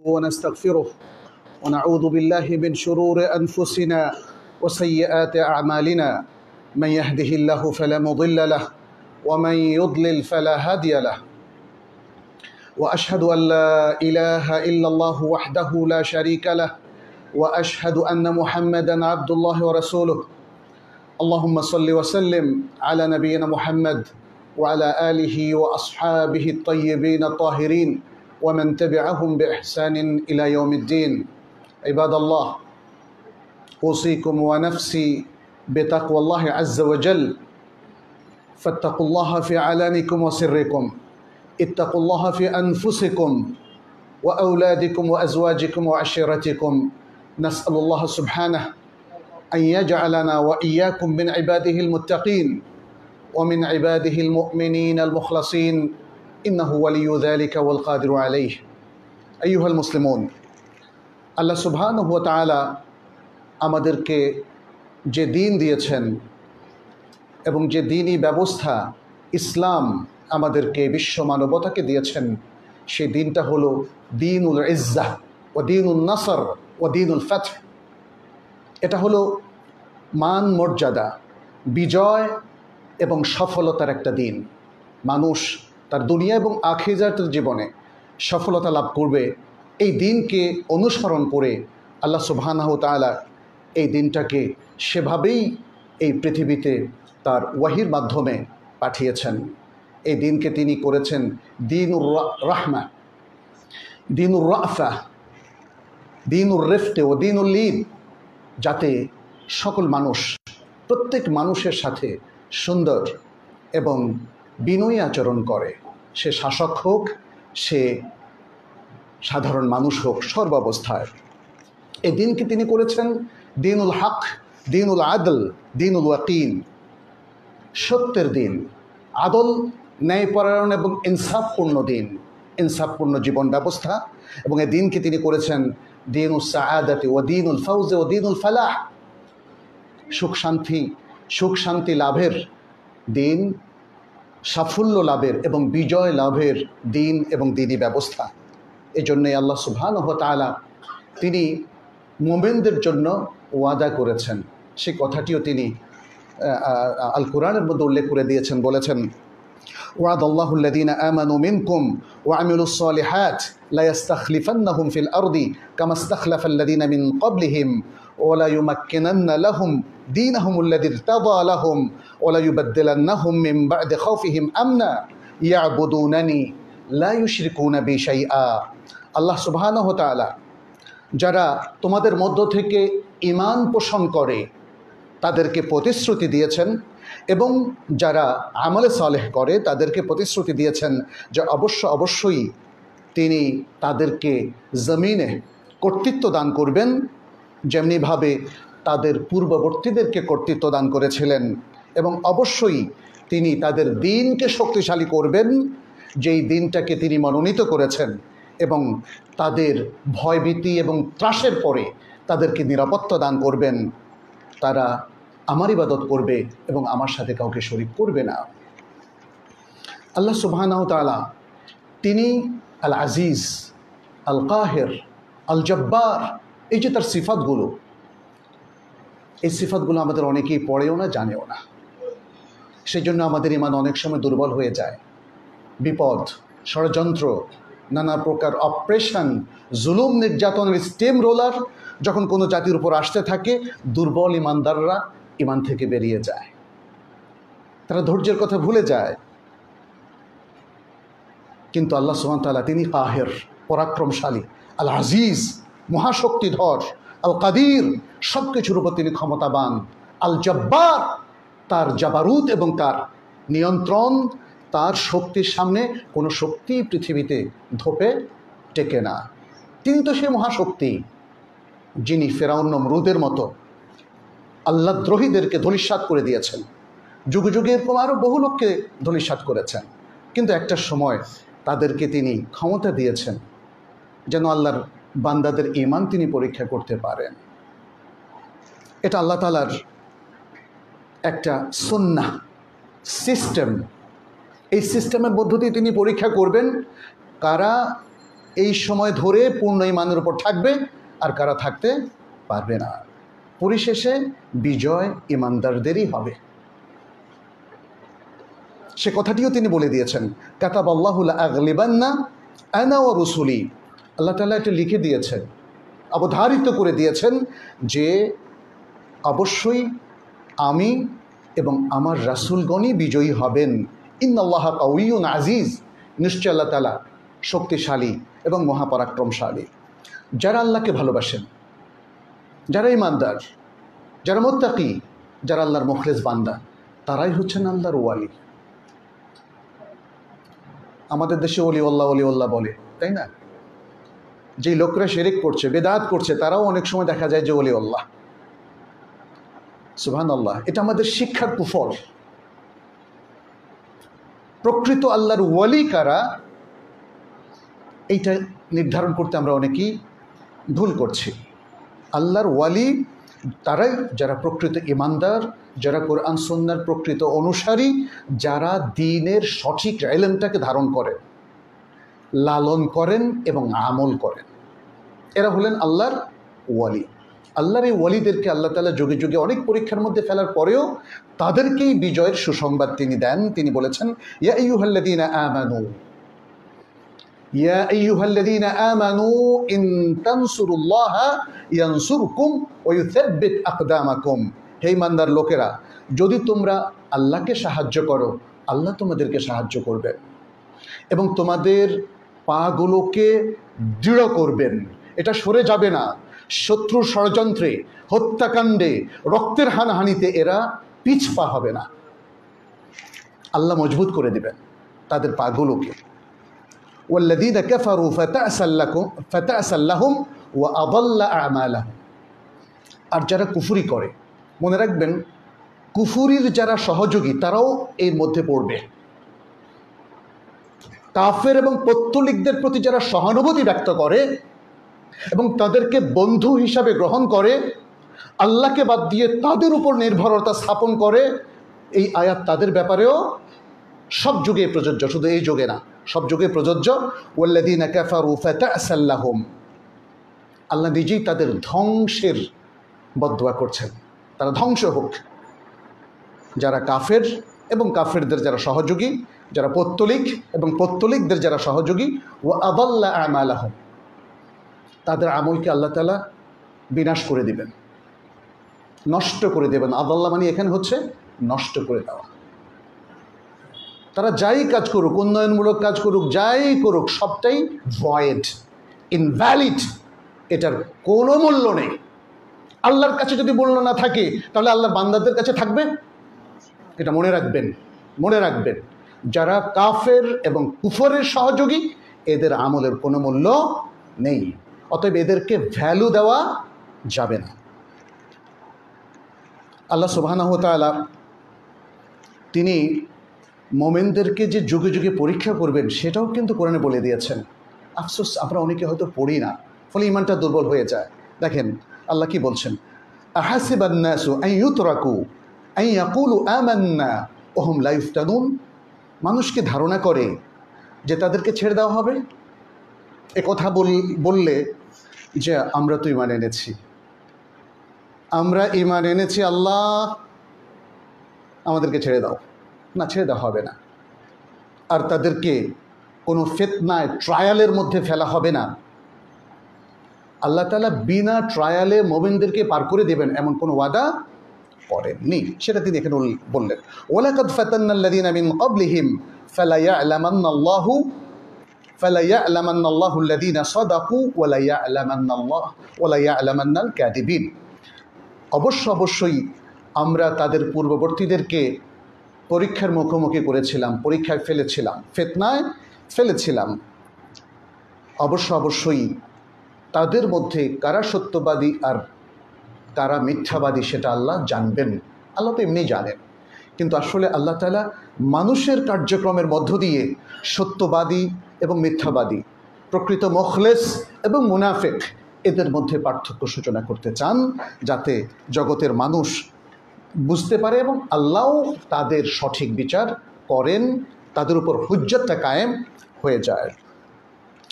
ونستغفره ونعوذ بالله من شرور أنفسنا وسيئات أعمالنا من يهده الله فلا مضل له ومن يضلل فلا هادي له وأشهد أن لا إله إلا الله وحده لا شريك له وأشهد أن محمدا عبد الله ورسوله اللهم صل وسلم على نبينا محمد وعلى آله وأصحابه الطيبين الطاهرين ومن تبعهم بإحسان إلى يوم الدين عباد الله أوصيكم ونفسي بتقوى الله عز وجل فاتقوا الله في علانكم وسركم اتقوا الله في أنفسكم وأولادكم وأزواجكم وعشيرتكم نسأل الله سبحانه أن يجعلنا وإياكم من عباده المتقين ومن عباده المؤمنين المخلصين إنه ولي ذلك والقادر عليه أيها المسلمون আল্লাহ সুবহানাহু ওয়া তাআলা আমাদেরকে যে দিন দিয়েছেন এবং যে দ্বীনি ব্যবস্থা ইসলাম আমাদেরকে বিশ্ব মানবতাকে দিয়েছেন সেই দিনটা হলো দীনুল ইজ্জাহ ওয়া দীনুন নাসর ওয়া দীনুল ফাতহ। এটা হলো মান মর্যাদা, বিজয় এবং সফলতার একটা দিন। মানুষ তার দুনিয়া এবং আখিরাতের জীবনে সফলতা লাভ করবে এই দিনকে অনুসরণ করে আল্লাহ সুবহানাহু ওয়া তাআলা এই দিনটাকে সেভাবেই এই পৃথিবীতে তার ওয়াহির মাধ্যমে পাঠিয়েছেন। এই দিনকে তিনি করেছেন দীনুর রাহমা, দীনুর রাফা, দীনুর রিফক ও দীনুল লিন, যাতে সকল মানুষ প্রত্যেক মানুষের সাথে সুন্দর এবং বিনয়ী আচরণ করে। সে শাসক হোক, সে সাধারণ মানুষ হোক, সর্বাবস্থায় এই দিনকে তিনি করেছেন দীনুল হক, দীনুল আদল, দীনুল ওয়াকিন, সত্যের দিন, আদল, ন্যায়পরায়ণ এবং ইনসাফপূর্ণ দিন, ইনসাফপূর্ণ জীবন ব্যবস্থা। এবং এই দিনকে তিনি করেছেন দীনুস সাআদাতি ওয়া দীনুল ফাউজি ওয়া দীনুল ফালাহ, সুখ শান্তি লাভের দিন, সাফল্য লাভের এবং বিজয় লাভের দিন এবং দিনী ব্যবস্থা। এই জন্যই আল্লাহ সুবহানাহু ওয়া তাআলা তিনি মুমিনদের জন্য ওয়াদা করেছেন, সেই কথাটিও তিনি আল কোরআনের মধ্যে উল্লেখ করে দিয়েছেন। বলেছেন ওয়াদাল্লাহু আল্লাযীনা আমানু মিনকুম ওয়া আমিলুস সালিহাত লা ইস্তাখলিফান্নাহুম ফিল আরদি কামা ইস্তাখলাফাল্লাযীনা মিন ক্বাবলিহিম ওয়া লা ইউমাক্কিনান্না লাহুম দীনাহুম আল্লাযী ইরতাদা লাহুম ওয়া লা ইউবাদদিলান্নাহুম মিন বা'দি খাউফিহিম আমনা ইয়াবুদুনানি লা ইউশরিকুনা বি শাইআ। আল্লাহ সুবহানাহু ওয়া তাআলা যারা তোমাদের মধ্য থেকে ঈমান পোষণ করে তাদেরকে প্রতিশ্রুতি দিয়েছেন এবং যারা আমলে সালেহ করে তাদেরকে প্রতিশ্রুতি দিয়েছেন যে অবশ্যই তিনি তাদেরকে জমিনে কর্তৃত্ব দান করবেন, যেমনিভাবে তাদের পূর্ববর্তীদেরকে কর্তৃত্ব দান করেছিলেন। এবং অবশ্যই তিনি তাদের দিনকে শক্তিশালী করবেন, যেই দিনটাকে তিনি মনোনীত করেছেন, এবং তাদের ভয়ভীতি এবং ত্রাসের পরে তাদেরকে নিরাপত্তা দান করবেন। তারা আমার ইবাদত করবে এবং আমার সাথে কাউকে শরীক করবে না। আল্লাহ সুবহানাহু ওয়া তাআলা তিনি আল আজিজ, আল কাহির, আল জব্বার, এই যে তার সিফাতগুলো, এই সিফাতগুলো আমাদের অনেকেই পড়েও না, জানেও না। সেই জন্য আমাদের ঈমান অনেক সময় দুর্বল হয়ে যায়। বিপদ, ষড়যন্ত্র, নানা প্রকার অপারেশন, জুলুম, নির্যাতনের স্টেম রোলার যখন কোনো জাতির উপর আসতে থাকে, দুর্বল ঈমানদাররা ঈমান থেকে বেরিয়ে যায়, তারা ধৈর্যের কথা ভুলে যায়। কিন্তু আল্লাহ সুবহানাহু ওয়া তাআলা তিনি কাহির, পরাক্রমশালী, আল আজিজ, মহাশক্তিধর, আল কাদির, সব কিছুর উপর তিনি ক্ষমতাবান, আল জব্বার, তার জাবারুত এবং তার নিয়ন্ত্রণ, তার শক্তির সামনে কোনো শক্তি পৃথিবীতে ধোপে টেকে না। তিনি তো সে মহাশক্তি যিনি ফেরাউন নমরুদের মতো আল্লাহদ্রোহীদেরকে ধূলিসাৎ করে দিয়েছেন, যুগে যুগে এরকম আরও বহু লোককে ধূলিসাৎ করেছেন। কিন্তু একটা সময় তাদেরকে তিনি ক্ষমতা দিয়েছেন যেন আল্লাহর বান্দাদের ঈমান তিনি পরীক্ষা করতে পারেন। এটা আল্লাহ তাআলার একটা সুন্নাহ সিস্টেম। এই সিস্টেমের মধ্য দিয়ে তিনি পরীক্ষা করবেন কারা এই সময় ধরে পূর্ণ ঈমানের উপর থাকবে আর কারা থাকতে পারবে না। পরিশেষে বিজয় ঈমানদারদেরই হবে। সে কথাটিও তিনি বলে দিয়েছেন, কাতাবাল্লাহু লা আগলিবান্না আনা ওয়া রুসুলি। আল্লাহ তাআলা এটা লিখে দিয়েছেন, অবধারিত করে দিয়েছেন যে অবশ্যই আমি এবং আমার রাসূলগণই বিজয়ী হবেন। ইন্নাল্লাহা কাউইয়্যুন আজিজ, নিশ্চয় আল্লাহ তাআলা শক্তিশালী এবং মহাপরাক্রমশালী। যারা আল্লাহকে ভালোবাসেন, যারা ঈমানদার, যারা মুত্তাকি, যারা আল্লাহর মুখলেস বান্দা, তারাই হচ্ছেন আল্লাহর ওয়ালি। আমাদের দেশে ওলিউল্লাহ বলে, তাই না? যেই লোকরা শিরক করছে, বেদাত করছে, তারাও অনেক সময় দেখা যায় যে ওলিউল্লাহ। সুবহানাল্লাহ। এটা আমাদের শিক্ষার কুফল। প্রকৃত আল্লাহর ওয়ালি কারা, এইটা নির্ধারণ করতে আমরা অনেকেই ভুল করছি। আল্লাহর ওয়ালি তারাই যারা প্রকৃত ঈমানদার, যারা কোরআন সুন্নাহর প্রকৃত অনুসারী, যারা দ্বীনের সঠিক ইলমটাকে ধারণ করেন, লালন করেন এবং আমল করেন, এরা হলেন আল্লাহর ওয়ালি। আল্লাহর এই ওয়ালিদেরকে আল্লাহ তাআলা যুগে যুগে অনেক পরীক্ষার মধ্যে ফেলার পরেও তাদেরকেই বিজয়ের সুসংবাদ তিনি দেন। তিনি বলেছেন, ইয়া আইয়ুহাল্লাযীনা আমানু, ইয়া আইয়ুহাল্লাযীনা আমানু ইন তানসুরুল্লাহা ইয়ানসুরকুম ওয়া ইউসাব্বিত আকদামাকুম। হে ঈমানদার লোকেরা, যদি তোমরা আল্লাহকে সাহায্য করো, আল্লাহ তোমাদেরকে সাহায্য করবেন এবং তোমাদের পাগুলোকে দৃঢ় করবেন। এটা সরে যাবে না। শত্রুর ষড়যন্ত্রে, হত্যাকাণ্ডে, রক্তের হানাহানিতে এরা পিছপা হবে না। আল্লাহ মজবুত করে দিবেন তাদের পাগুলোকে। ওয়াল্লাযীনা কাফারু ফাতা'সাল লাহুম ওয়া আযাল্লা আ'মালাহুম। আর যারা কুফরি করে, মনে রাখবেন কুফরির যারা সহযোগী তারাও এর মধ্যে পড়বে। কাফের এবং পৌত্তলিকদের প্রতি যারা সহানুভূতি ব্যক্ত করে এবং তাদেরকে বন্ধু হিসাবে গ্রহণ করে, আল্লাহকে বাদ দিয়ে তাদের উপর নির্ভরতা স্থাপন করে, এই আয়াত তাদের ব্যাপারেও সব যুগে প্রযোজ্য, শুধু এই যুগে না, সব যুগে প্রযোজ্য। ওয়াল্লাযীনা কাফারু ফাতা'সাল লাহুম। আল্লাহ নিজেই তাদের ধ্বংসের বদদুয়া করছেন, তারা ধ্বংস হোক। যারা কাফের এবং কাফেরদের যারা সহযোগী, যারা পৌত্তলিক এবং পৌত্তলিকদের যারা সহযোগী, ওয়া আযাল্লা আমালাহুম, তাদের আমলকে আল্লাহ তাআলা বিনাশ করে দিবেন, নষ্ট করে দেবেন। আযাল্লা মানে এখানে হচ্ছে নষ্ট করে দেওয়া। তারা যাই কাজ করুক, উন্নয়নমূলক কাজ করুক, যাই করুক, সবটাই ভয়েড, ইনভ্যালিড। এটার কোনো মূল্য নেই। আল্লাহর কাছে যদি মূল্য না থাকে, তাহলে আল্লাহর বান্দাদের কাছে থাকবে? এটা মনে রাখবেন, মনে রাখবেন। যারা কাফের এবং কুফরের সহযোগী, এদের আমলের কোনো মূল্য নেই। অতএব এদেরকে ভ্যালু দেওয়া যাবে না। আল্লাহ সুবহানাহু ওয়া তাআলা তিনি মোমেনদেরকে যে যুগে যুগে পরীক্ষা করবেন, সেটাও কিন্তু কোরআনে বলে দিয়েছেন। আফসোস, আমরা অনেকে হয়তো পড়ি না, ফলে ইমানটা দুর্বল হয়ে যায়। দেখেন আল্লাহ কি বলছেন, আহাসিবান নাসু আন ইউতরাকু আন ইয়াকুলু আমান্না ওয়া হুম লা ইফতানুন। মানুষ কি ধারণা করে যে তাদেরকে ছেড়ে দেওয়া হবে? এ কথা বললে যে আমরা তো ঈমান এনেছি, আমরা ঈমান এনেছি, আল্লাহ আমাদেরকে ছেড়ে দাও। না, ছেড়ে দেওয়া হবে না। আর তাদেরকে কোনো ফিতনায়, ট্রায়ালের মধ্যে ফেলা হবে না। আল্লাহ তাআলা বিনা ট্রায়ালে মুমিনদেরকে পার করে দেবেন এমন কোনো ওয়াদা করেননি, সেটা তিনি এখানে বললেন। ওয়ালাকাদ ফাতান্নাল্লাযীনা মিন ক্বাবলিহিম ফালা ইয়া'লামান্নাল্লাহু আল্লাযীনা সাদাকু ওয়া লা ইয়া'লামান্নাল কাযিবিন। অবশ্যই আমরা তাদের পূর্ববর্তীদেরকে পরীক্ষার মুখোমুখি করেছিলাম, পরীক্ষায় ফেলেছিলাম, ফিতনায় ফেলেছিলাম। অবশ্যই তাদের মধ্যে কারা সত্যবাদী আর কারা মিথ্যাবাদী সেটা আল্লাহ জানবেন। আল্লাহ তো এমনি জানেন, কিন্তু আসলে আল্লাহ তাআলা মানুষের কার্যক্রমের মধ্য দিয়ে সত্যবাদী এবং মিথ্যাবাদী, প্রকৃত মুখলেস এবং মুনাফিক, এদের মধ্যে পার্থক্য সূচনা করতে চান, যাতে জগতের মানুষ বুঝতে পারে এবং আল্লাহও তাদের সঠিক বিচার করেন, তাদের উপর হুজ্জতটা কায়েম হয়ে যায়।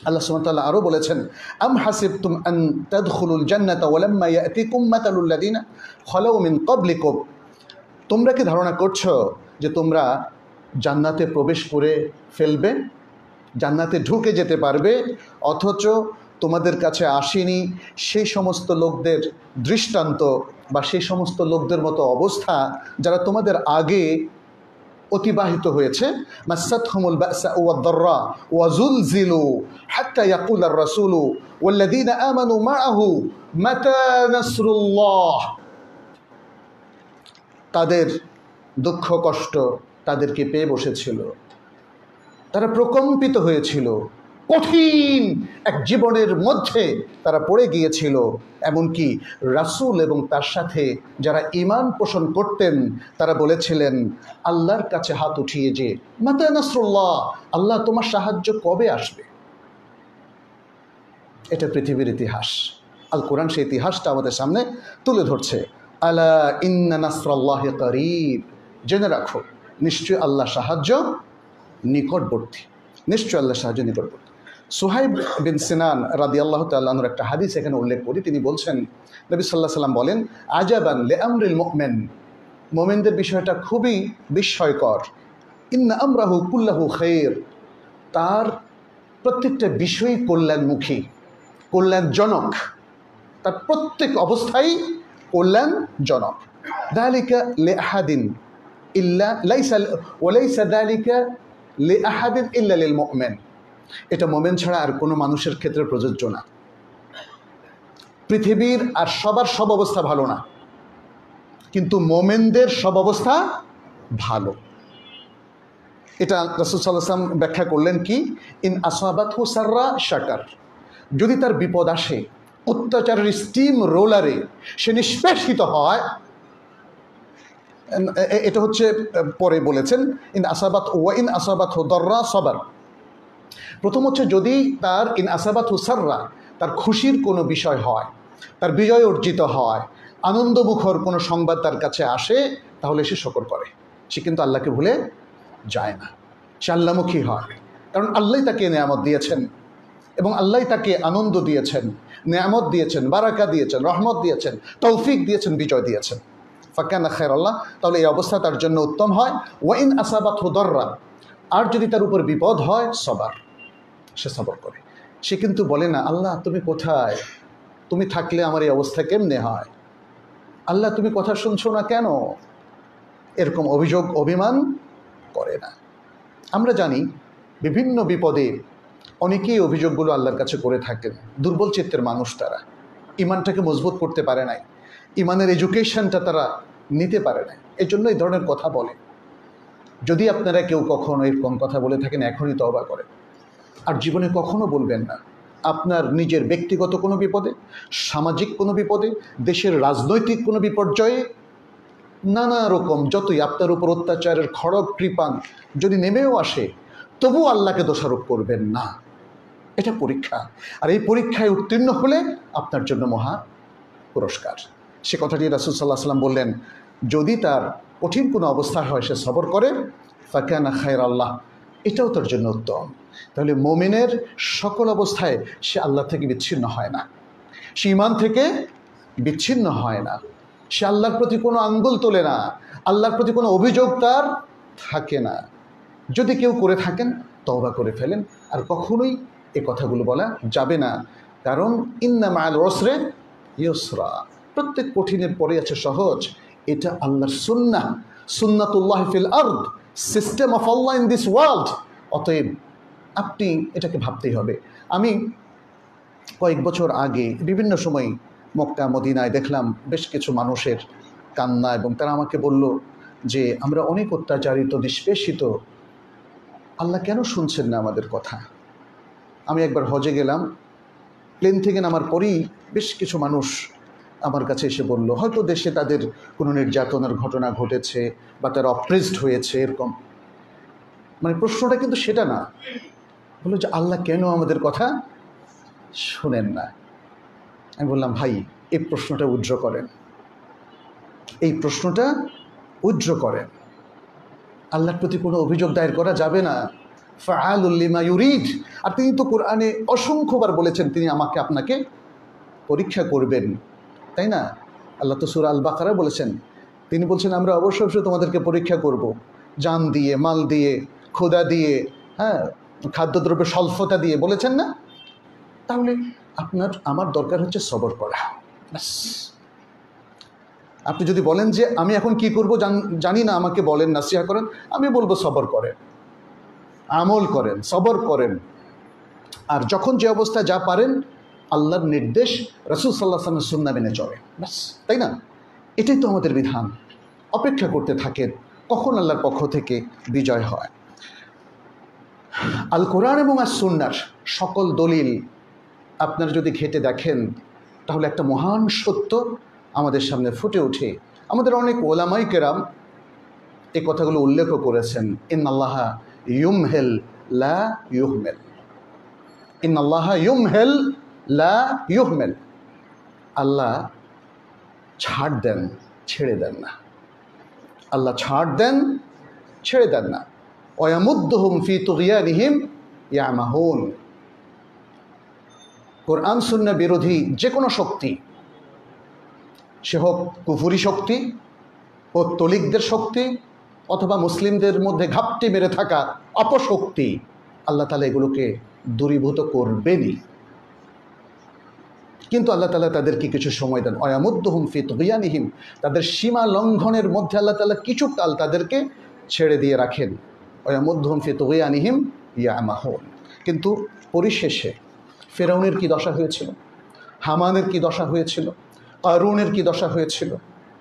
আল্লাহ সুবহানাহু ওয়া তাআলা আরও বলেছেন, আম হাসিবতুম আন তাদখুলুল জান্নাতা ওয়ালাম্মা ইয়াতিকুম মাতালুল লাযিনা খালাউ মিন ক্বাবলিকুম, তোমরা কি ধারণা করছো যে তোমরা জান্নাতে প্রবেশ করে ফেলবে, জান্নাতে ঢুকে যেতে পারবে, অথচ তোমাদের কাছে আসেনি সেই সমস্ত লোকদের দৃষ্টান্ত বা সেই সমস্ত লোকদের মতো অবস্থা যারা তোমাদের আগে অতিবাহিত হয়েছে। মাসাতহুমুল বাসা ওয়াদ-দাররা ওয়া যুলজিলু হাত্তা ইয়াকুলার রাসূলু ওয়াল্লাযীনা আমানু মাআহু মাতা নাসরুল্লাহ, তাদের দুঃখ কষ্ট তাদেরকে পেয়ে বসেছিল, তারা প্রকম্পিত হয়েছিল, কঠিন এক জীবনের মধ্যে তারা পড়ে গিয়েছিল। এমনকি রাসূল এবং তার সাথে যারা ঈমান পোষণ করতেন তারা বলেছিলেন আল্লাহর কাছে হাত উঠিয়ে যে মাতা নাসরুল্লাহ, আল্লাহ তোমার সাহায্য কবে আসবে। এটা পৃথিবীর ইতিহাস, আল কোরআন সেই ইতিহাসটা আমাদের সামনে তুলে ধরছে। আলা ইন্না নাসরাল্লাহি করিব, জেনে রাখো নিশ্চয় আল্লাহ সাহায্য নিকটবর্তী, নিশ্চয় আল্লাহ সাহায্য নিকটবর্তী। সুহাইব বিন সিনান রাদিয়াল্লাহু তাআলা আনহুর একটা হাদিস এখানে উল্লেখ করি। তিনি বলছেন, নবী সাল্লাল্লাহু আলাইহি ওয়াসাল্লাম বলেন, আজাবান লিআমরিল মুমিন, মুমিনদের বিষয়টা খুবই বিস্ময়কর। ইন্না আমরাহু কুল্লাহু খায়র, তার প্রত্যেকটা বিষয়ই কল্যাণমুখী, কল্যাণজনক, তার প্রত্যেক অবস্থাই কল্যাণজনক। যালিকা লিআহাদিন ইল্লা লাইসা ওয়ালাইসা যালিকা লিআহাদিন ইল্লা লিল মুমিন, এটা মুমিন ছাড়া আর কোনো মানুষের ক্ষেত্রে প্রযোজ্য না। পৃথিবীর আর সবার সব অবস্থা ভালো না, কিন্তু মুমিনদের সব অবস্থা ভালো। এটা রাসূল সাল্লাল্লাহু আলাইহি ওয়াসাল্লাম ব্যাখ্যা করলেন কি, ইন আসাবাতহু সাররা শাকার, যদি তার বিপদ আসে, অত্যাচারের স্টিম রোলারে সে নিষ্পেষিত হয়, এটা হচ্ছে পরে বলেছেন ইন আসাবাতহু দাররা সাবার। প্রথম হচ্ছে যদি তার ইন আসাবাতহু সাররা, তার খুশির কোনো বিষয় হয়, তার বিজয় অর্জিত হয়, আনন্দমুখর কোনো সংবাদ তার কাছে আসে, তাহলে সে শুকর করে, সে কিন্তু আল্লাহকে ভুলে যায় না, সে আল্লাহমুখী হয়। কারণ আল্লাহই তাকে নেয়ামত দিয়েছেন এবং আল্লাহই তাকে আনন্দ দিয়েছেন, নেয়ামত দিয়েছেন, বারাকা দিয়েছেন, রহমত দিয়েছেন, তৌফিক দিয়েছেন, বিজয় দিয়েছেন। ফাকানা খায়রাল্লাহ, তাহলে এই অবস্থা তার জন্য উত্তম হয়। ওয়াইন আসাবাতহু দাররা, আর যদি তার উপর বিপদ হয়, সবার, সে সবর করে। সে কিন্তু বলে না আল্লাহ তুমি কোথায়, তুমি থাকলে আমার এই অবস্থা কেমনে হয়, আল্লাহ তুমি কথা শুনছো না কেন, এরকম অভিযোগ অভিমান করে না। আমরা জানি বিভিন্ন বিপদে অনেকেই অভিযোগগুলো আল্লাহর কাছে করে থাকেন। দুর্বল চিত্তের মানুষ, তারা ইমানটাকে মজবুত করতে পারে নাই, ইমানের এডুকেশনটা তারা নিতে পারে না, এই জন্য এই ধরনের কথা বলে। যদি আপনারা কেউ কখনো এরকম কথা বলে থাকেন, এখনই তওবা করেন, আর জীবনে কখনো বলবেন না। আপনার নিজের ব্যক্তিগত কোনো বিপদে, সামাজিক কোনো বিপদে, দেশের রাজনৈতিক কোনো বিপর্যয়ে, নানা রকম যতই আপনার উপর অত্যাচারের খড়গ কৃপান যদি নেমেও আসে, তবু আল্লাহকে দোষারোপ করবেন না। এটা পরীক্ষা, আর এই পরীক্ষায় উত্তীর্ণ হলে আপনার জন্য মহা পুরস্কার। সে কথাটি রাসূল সাল্লাল্লাহু আলাইহি ওয়াসাল্লাম বললেন, যদি তার কঠিন কোনো অবস্থা হয় সে সবর করে, ফাকানা খায়রাল্লাহ, এটাও তার জন্য উত্তম। তাহলে মুমিনের সকল অবস্থায় সে আল্লাহ থেকে বিচ্ছিন্ন হয় না, সে ঈমান থেকে বিচ্ছিন্ন হয় না, সে আল্লাহর প্রতি কোনো আঙ্গুল তোলে না, আল্লাহর প্রতি কোনো অভিযোগ তার থাকে না। যদি কেউ করে থাকেন তওবা করে ফেলেন, আর কখনোই এ কথাগুলো বলা যাবে না। কারণ ইন্না মাআল উসরি ইউসরা, প্রত্যেক কঠিনের পরে আছে সহজ। এটা আল্লাহর সুন্নাহ, সুন্নাতুল্লাহ ফিল আরদ, system of Allah in this world. অতএব আপনি এটাকে ভাবতেই হবে। আমি কয়েক বছর আগে বিভিন্ন সময় মক্কা মদিনায় দেখলাম বেশ কিছু মানুষের কান্না, এবং তারা আমাকে বলল যে আমরা অনেক অত্যাচারিত, নিষ্পেষিত, আল্লাহ কেন শুনছেন না আমাদের কথা। আমি একবার হজে গেলাম, প্লেন থেকে নামার পরেই বেশ কিছু মানুষ আমার কাছে এসে বলল, হয়তো দেশে তাদের কোনো নির্যাতনের ঘটনা ঘটেছে বা তারা অপ্রেসড হয়েছে, এরকম। মানে প্রশ্নটা কিন্তু সেটা না, বললো যে আল্লাহ কেন আমাদের কথা শোনেন না। আমি বললাম, ভাই এই প্রশ্নটা উজ্জ্ব করেন, এই প্রশ্নটা উজ্জ্ব করেন। আল্লাহর প্রতি কোনো অভিযোগ দায়ের করা যাবে না। ফাআলুল লিমা ইউরিদ। আর তিনি তো কোরআনে অসংখ্যবার বলেছেন তিনি আমাকে আপনাকে পরীক্ষা করবেন, তাই না? আল্লাহ তো সূরা আল বাকারায় বলেছেন, তিনি বলছেন আমরা অবশ্যই তোমাদেরকে পরীক্ষা করব, জান দিয়ে, মাল দিয়ে, ক্ষুধা দিয়ে, হ্যাঁ, খাদ্যদ্রব্যের স্বল্পতা দিয়ে, বলেছেন না? তাহলে আপনার আমার দরকার হচ্ছে সবর করা। ব্যাস। আপনি যদি বলেন যে আমি এখন কি করব জানি না, আমাকে বলেন, নাসিহা করেন, আমি বলবো সবর করেন, আমল করেন, সবর করেন। আর যখন যে অবস্থায় যা পারেন আল্লাহর নির্দেশ, রাসূল সাল্লাল্লাহু আলাইহি ওয়াসাল্লামের সুন্নাহ মেনে চলে, ব্যাস, তাই না? এটাই তো আমাদের বিধান। অপেক্ষা করতে থাকেন কখন আল্লাহর পক্ষ থেকে বিজয় হয়। আল কোরআন এবং আস সুন্নাহর সকল দলিল আপনারা যদি ঘেঁটে দেখেন তাহলে একটা মহান সত্য আমাদের সামনে ফুটে ওঠে। আমাদের অনেক ওলামায়ে কেরাম এই কথাগুলো উল্লেখ করেছেন, ইন্নাল্লাহা ইউমহিল লা ইউহমিল, ইন্নাল্লাহা ইউমহিল লা ইউহমিল। আল্লাহ ছাড় দেন, ছেড়ে দেন না। আল্লাহ ছাড় দেন, ছেড়ে দেন না। ওয়ায়ামুদ্দুহুম ফি তুগয়ানিহিম ইয়ামাহুন। কোরআন সুন্নাহ বিরোধী যে কোনো শক্তি, সে হোক কুফরি শক্তি, হোক তলিকদের শক্তি, অথবা মুসলিমদের মধ্যে ঘাপটি মেরে থাকা অপশক্তি, আল্লাহ তাআলা এগুলোকে দূরীভূত করবেনই। কিন্তু আল্লাহ তাআলা তাদেরকে কিছু সময় দেন। ওয়ায়ামুদ্দুহুম ফি তুগয়ানিহিম, তাদের সীমা লঙ্ঘনের মধ্যে আল্লাহ তাআলা কিছু কাল তাদেরকে ছেড়ে দিয়ে রাখেন। ওয়ায়ামুদ্দুহুম ফি তুগয়ানিহিম ইয়ামাহুন। কিন্তু পরিশেষে ফেরাউনের কি দশা হয়েছিল, হামানের কি দশা হয়েছিল, কারুনের কি দশা হয়েছিল,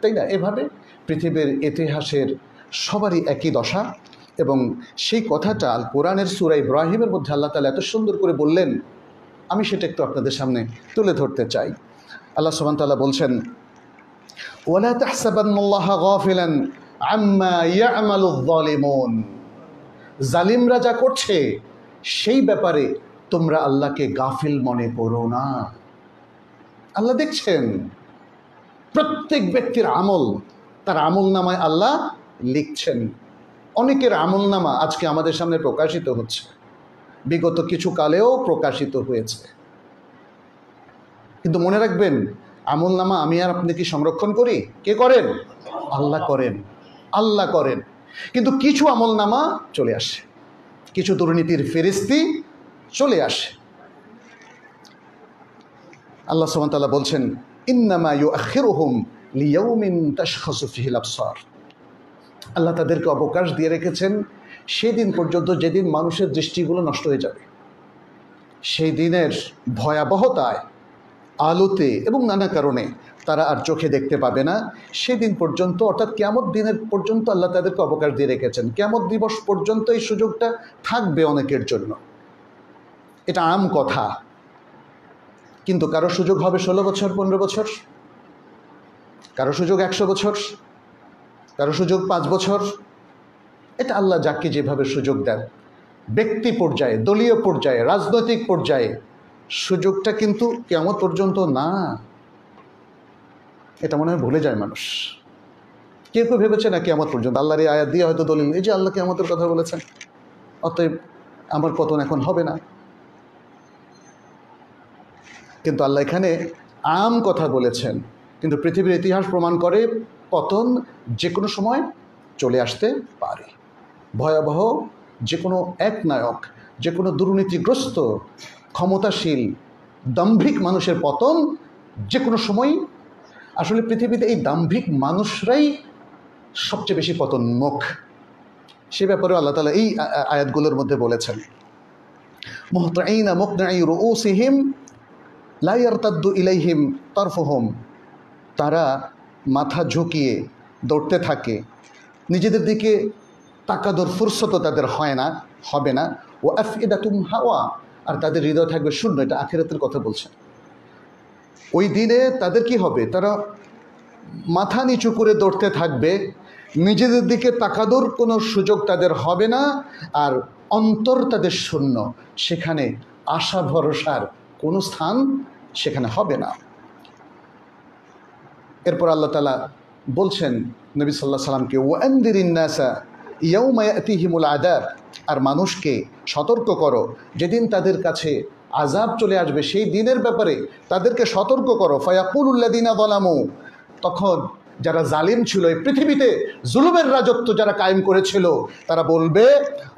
তাই না? এভাবে পৃথিবীর ইতিহাসের সবারই একই দশা। এবং সেই কথাটা আল কোরআনের সূরা ইব্রাহিমের মধ্যে আল্লাহ তাআলা এত সুন্দর করে বললেন, আমি সেটা একটু আপনাদের সামনে তুলে ধরতে চাই। আল্লাহ সুবহানাহু ওয়া তাআলা বলছেন, ওয়ালা তাহসাবান্নাল্লাহা গাফিলান আম্মা ইয়ামালুয যালিমুন। জালিমরা যা করছে সেই ব্যাপারে তোমরা আল্লাহকে গাফিল মনে করো না। আল্লাহ দেখছেন প্রত্যেক ব্যক্তির আমল, তার আমল নামায় আল্লাহ লিখছেন। অনেকের আমল নামা আজকে আমাদের সামনে প্রকাশিত হচ্ছে, বিগত কিছু কালেও প্রকাশিত হয়েছে। কিন্তু মনে রাখবেন, আমল নামা আমি আর আপনি কি সংরক্ষণ করি? কে করেন? আল্লাহ করেন, আল্লাহ করেন। কিন্তু কিছু আমল নামা চলে আসে, কিছু দুর্নীতির ফেরেশতি চলে আসে। আল্লাহ সুবহানাহু ওয়া তাআলা বলছেন, ইন্নামা ইউআখিরুহুম লিয়াউমিন তাশখাসু ফিহিল আবসার। আল্লাহ তাদেরকে অবকাশ দিয়ে রেখেছেন সেদিন পর্যন্ত যেদিন মানুষের দৃষ্টিগুলো নষ্ট হয়ে যাবে। সেই দিনের ভয়াবহতায়, আলোতে এবং নানা কারণে তারা আর চোখে দেখতে পাবে না। সেদিন পর্যন্ত, অর্থাৎ কিয়ামত দিনের পর্যন্ত আল্লাহ তাদেরকে অবকাশ দিয়ে রেখেছেন। কিয়ামত দিবস পর্যন্ত এই সুযোগটা থাকবে অনেকের জন্য। এটা আম কথা। কিন্তু কারো সুযোগ হবে 16 বছর, 15 বছর, কারো সুযোগ 100 বছর, কারো সুযোগ 5 বছর। এটা আল্লাহ যাকে যেভাবে সুযোগ দেন, ব্যক্তি পর্যায়ে, দলীয় পর্যায়ে, রাজনৈতিক পর্যায়ে সুযোগটা কিন্তু কিয়ামত পর্যন্ত না। এটা মনে হয় ভুলে যায় মানুষ। কেউ কেউ ভেবেছে না কিয়ামত পর্যন্ত। আল্লাহর এই আয়াত দিয়ে হয়তো দলিল, এই যে আল্লাহ কিয়ামতের কথা বলেছেন, অতএব আমার পতন এখন হবে না। কিন্তু আল্লাহ এখানে আম কথা বলেছেন। কিন্তু পৃথিবীর ইতিহাস প্রমাণ করে পতন যে কোনো সময় চলে আসতে পারে। ভয়াবহ যে কোনো এক নায়ক, যে কোনো দুর্নীতিগ্রস্ত, ক্ষমতাশীল, দাম্ভিক মানুষের পতন যে কোনো সময়। আসলে পৃথিবীতে এই দাম্ভিক মানুষরাই সবচেয়ে বেশি পতনমুখ। সে ব্যাপারে আল্লাহ তাআলা এই আয়াতগুলোর মধ্যে বলেছেন, মুহতাঈনা মুকনিঈ রুউসিহিম লা ইয়ারতাদ্দু ইলাইহিম তারফুহুম। তারা মাথা ঝুঁকিয়ে দৌড়তে থাকে, নিজেদের দিকে তাকাদর ফুরসত তাদের হয় না, হবে না। ও আফইদাতুম হাওয়া, আর তাদের হৃদয় থাকবে শূন্য। এটা আখিরাতের কথা বলছেন। ওই দিনে তাদের কি হবে? তারা মাথা নিচু করে দৌড়তে থাকবে, নিজেদের দিকে তাকাদর কোনো সুযোগ তাদের হবে না, আর অন্তর তাদের শূন্য। সেখানে আশা ভরসার কোনো স্থান সেখানে হবে না। এরপর আল্লাহ তাআলা বলছেন নবী সাল্লাল্লাহু আলাইহি সাল্লামকে, ওয়ানদিরিন নাসা ইয়াউমা ইয়াতিহিমুল আযাব, আর মানুষকে সতর্ক করো যেদিন তাদের কাছে আযাব চলে আসবে, সেই দিনের ব্যাপারে তাদেরকে সতর্ক করো। ফায়াকুলুল্লাযীনা যালামু, তখন যারা জালিম ছিল, এই পৃথিবীতে জুলুমের রাজত্ব যারা কায়েম করেছিল, তারা বলবে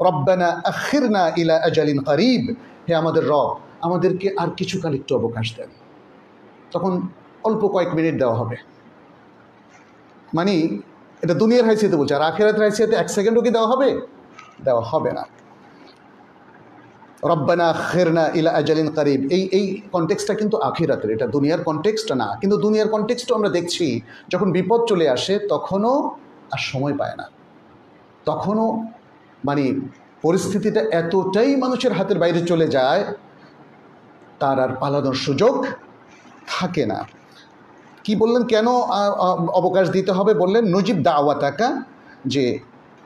রব্বানা আখিরনা ইলা আজালিন করিব, হে আমাদের রব, আমাদেরকে আর কিছুকাল একটু অবকাশ দেন। তখন অল্প কয়েক মিনিট দেওয়া হবে, মানে এটা দুনিয়ার হাইসিয়াতে বলছে। আর আখিরাতের হাইসিয়াতে এক সেকেন্ডও কি দেওয়া হবে? দেওয়া হবে না। রব্বানা আখিরনা ইলা আজালিন করিব, এই কনটেক্সটটা কিন্তু আখিরাতের, এটা দুনিয়ার কনটেক্সট না। কিন্তু দুনিয়ার কনটেক্সটও আমরা দেখছি, যখন বিপদ চলে আসে তখনও আর সময় পায় না, তখনও মানে পরিস্থিতিটা এতটাই মানুষের হাতের বাইরে চলে যায়, তার আর পালানোর সুযোগ থাকে না। কি বললেন, কেন অবকাশ দিতে হবে? বললেন নুজিব দাওয়াতাকা, যে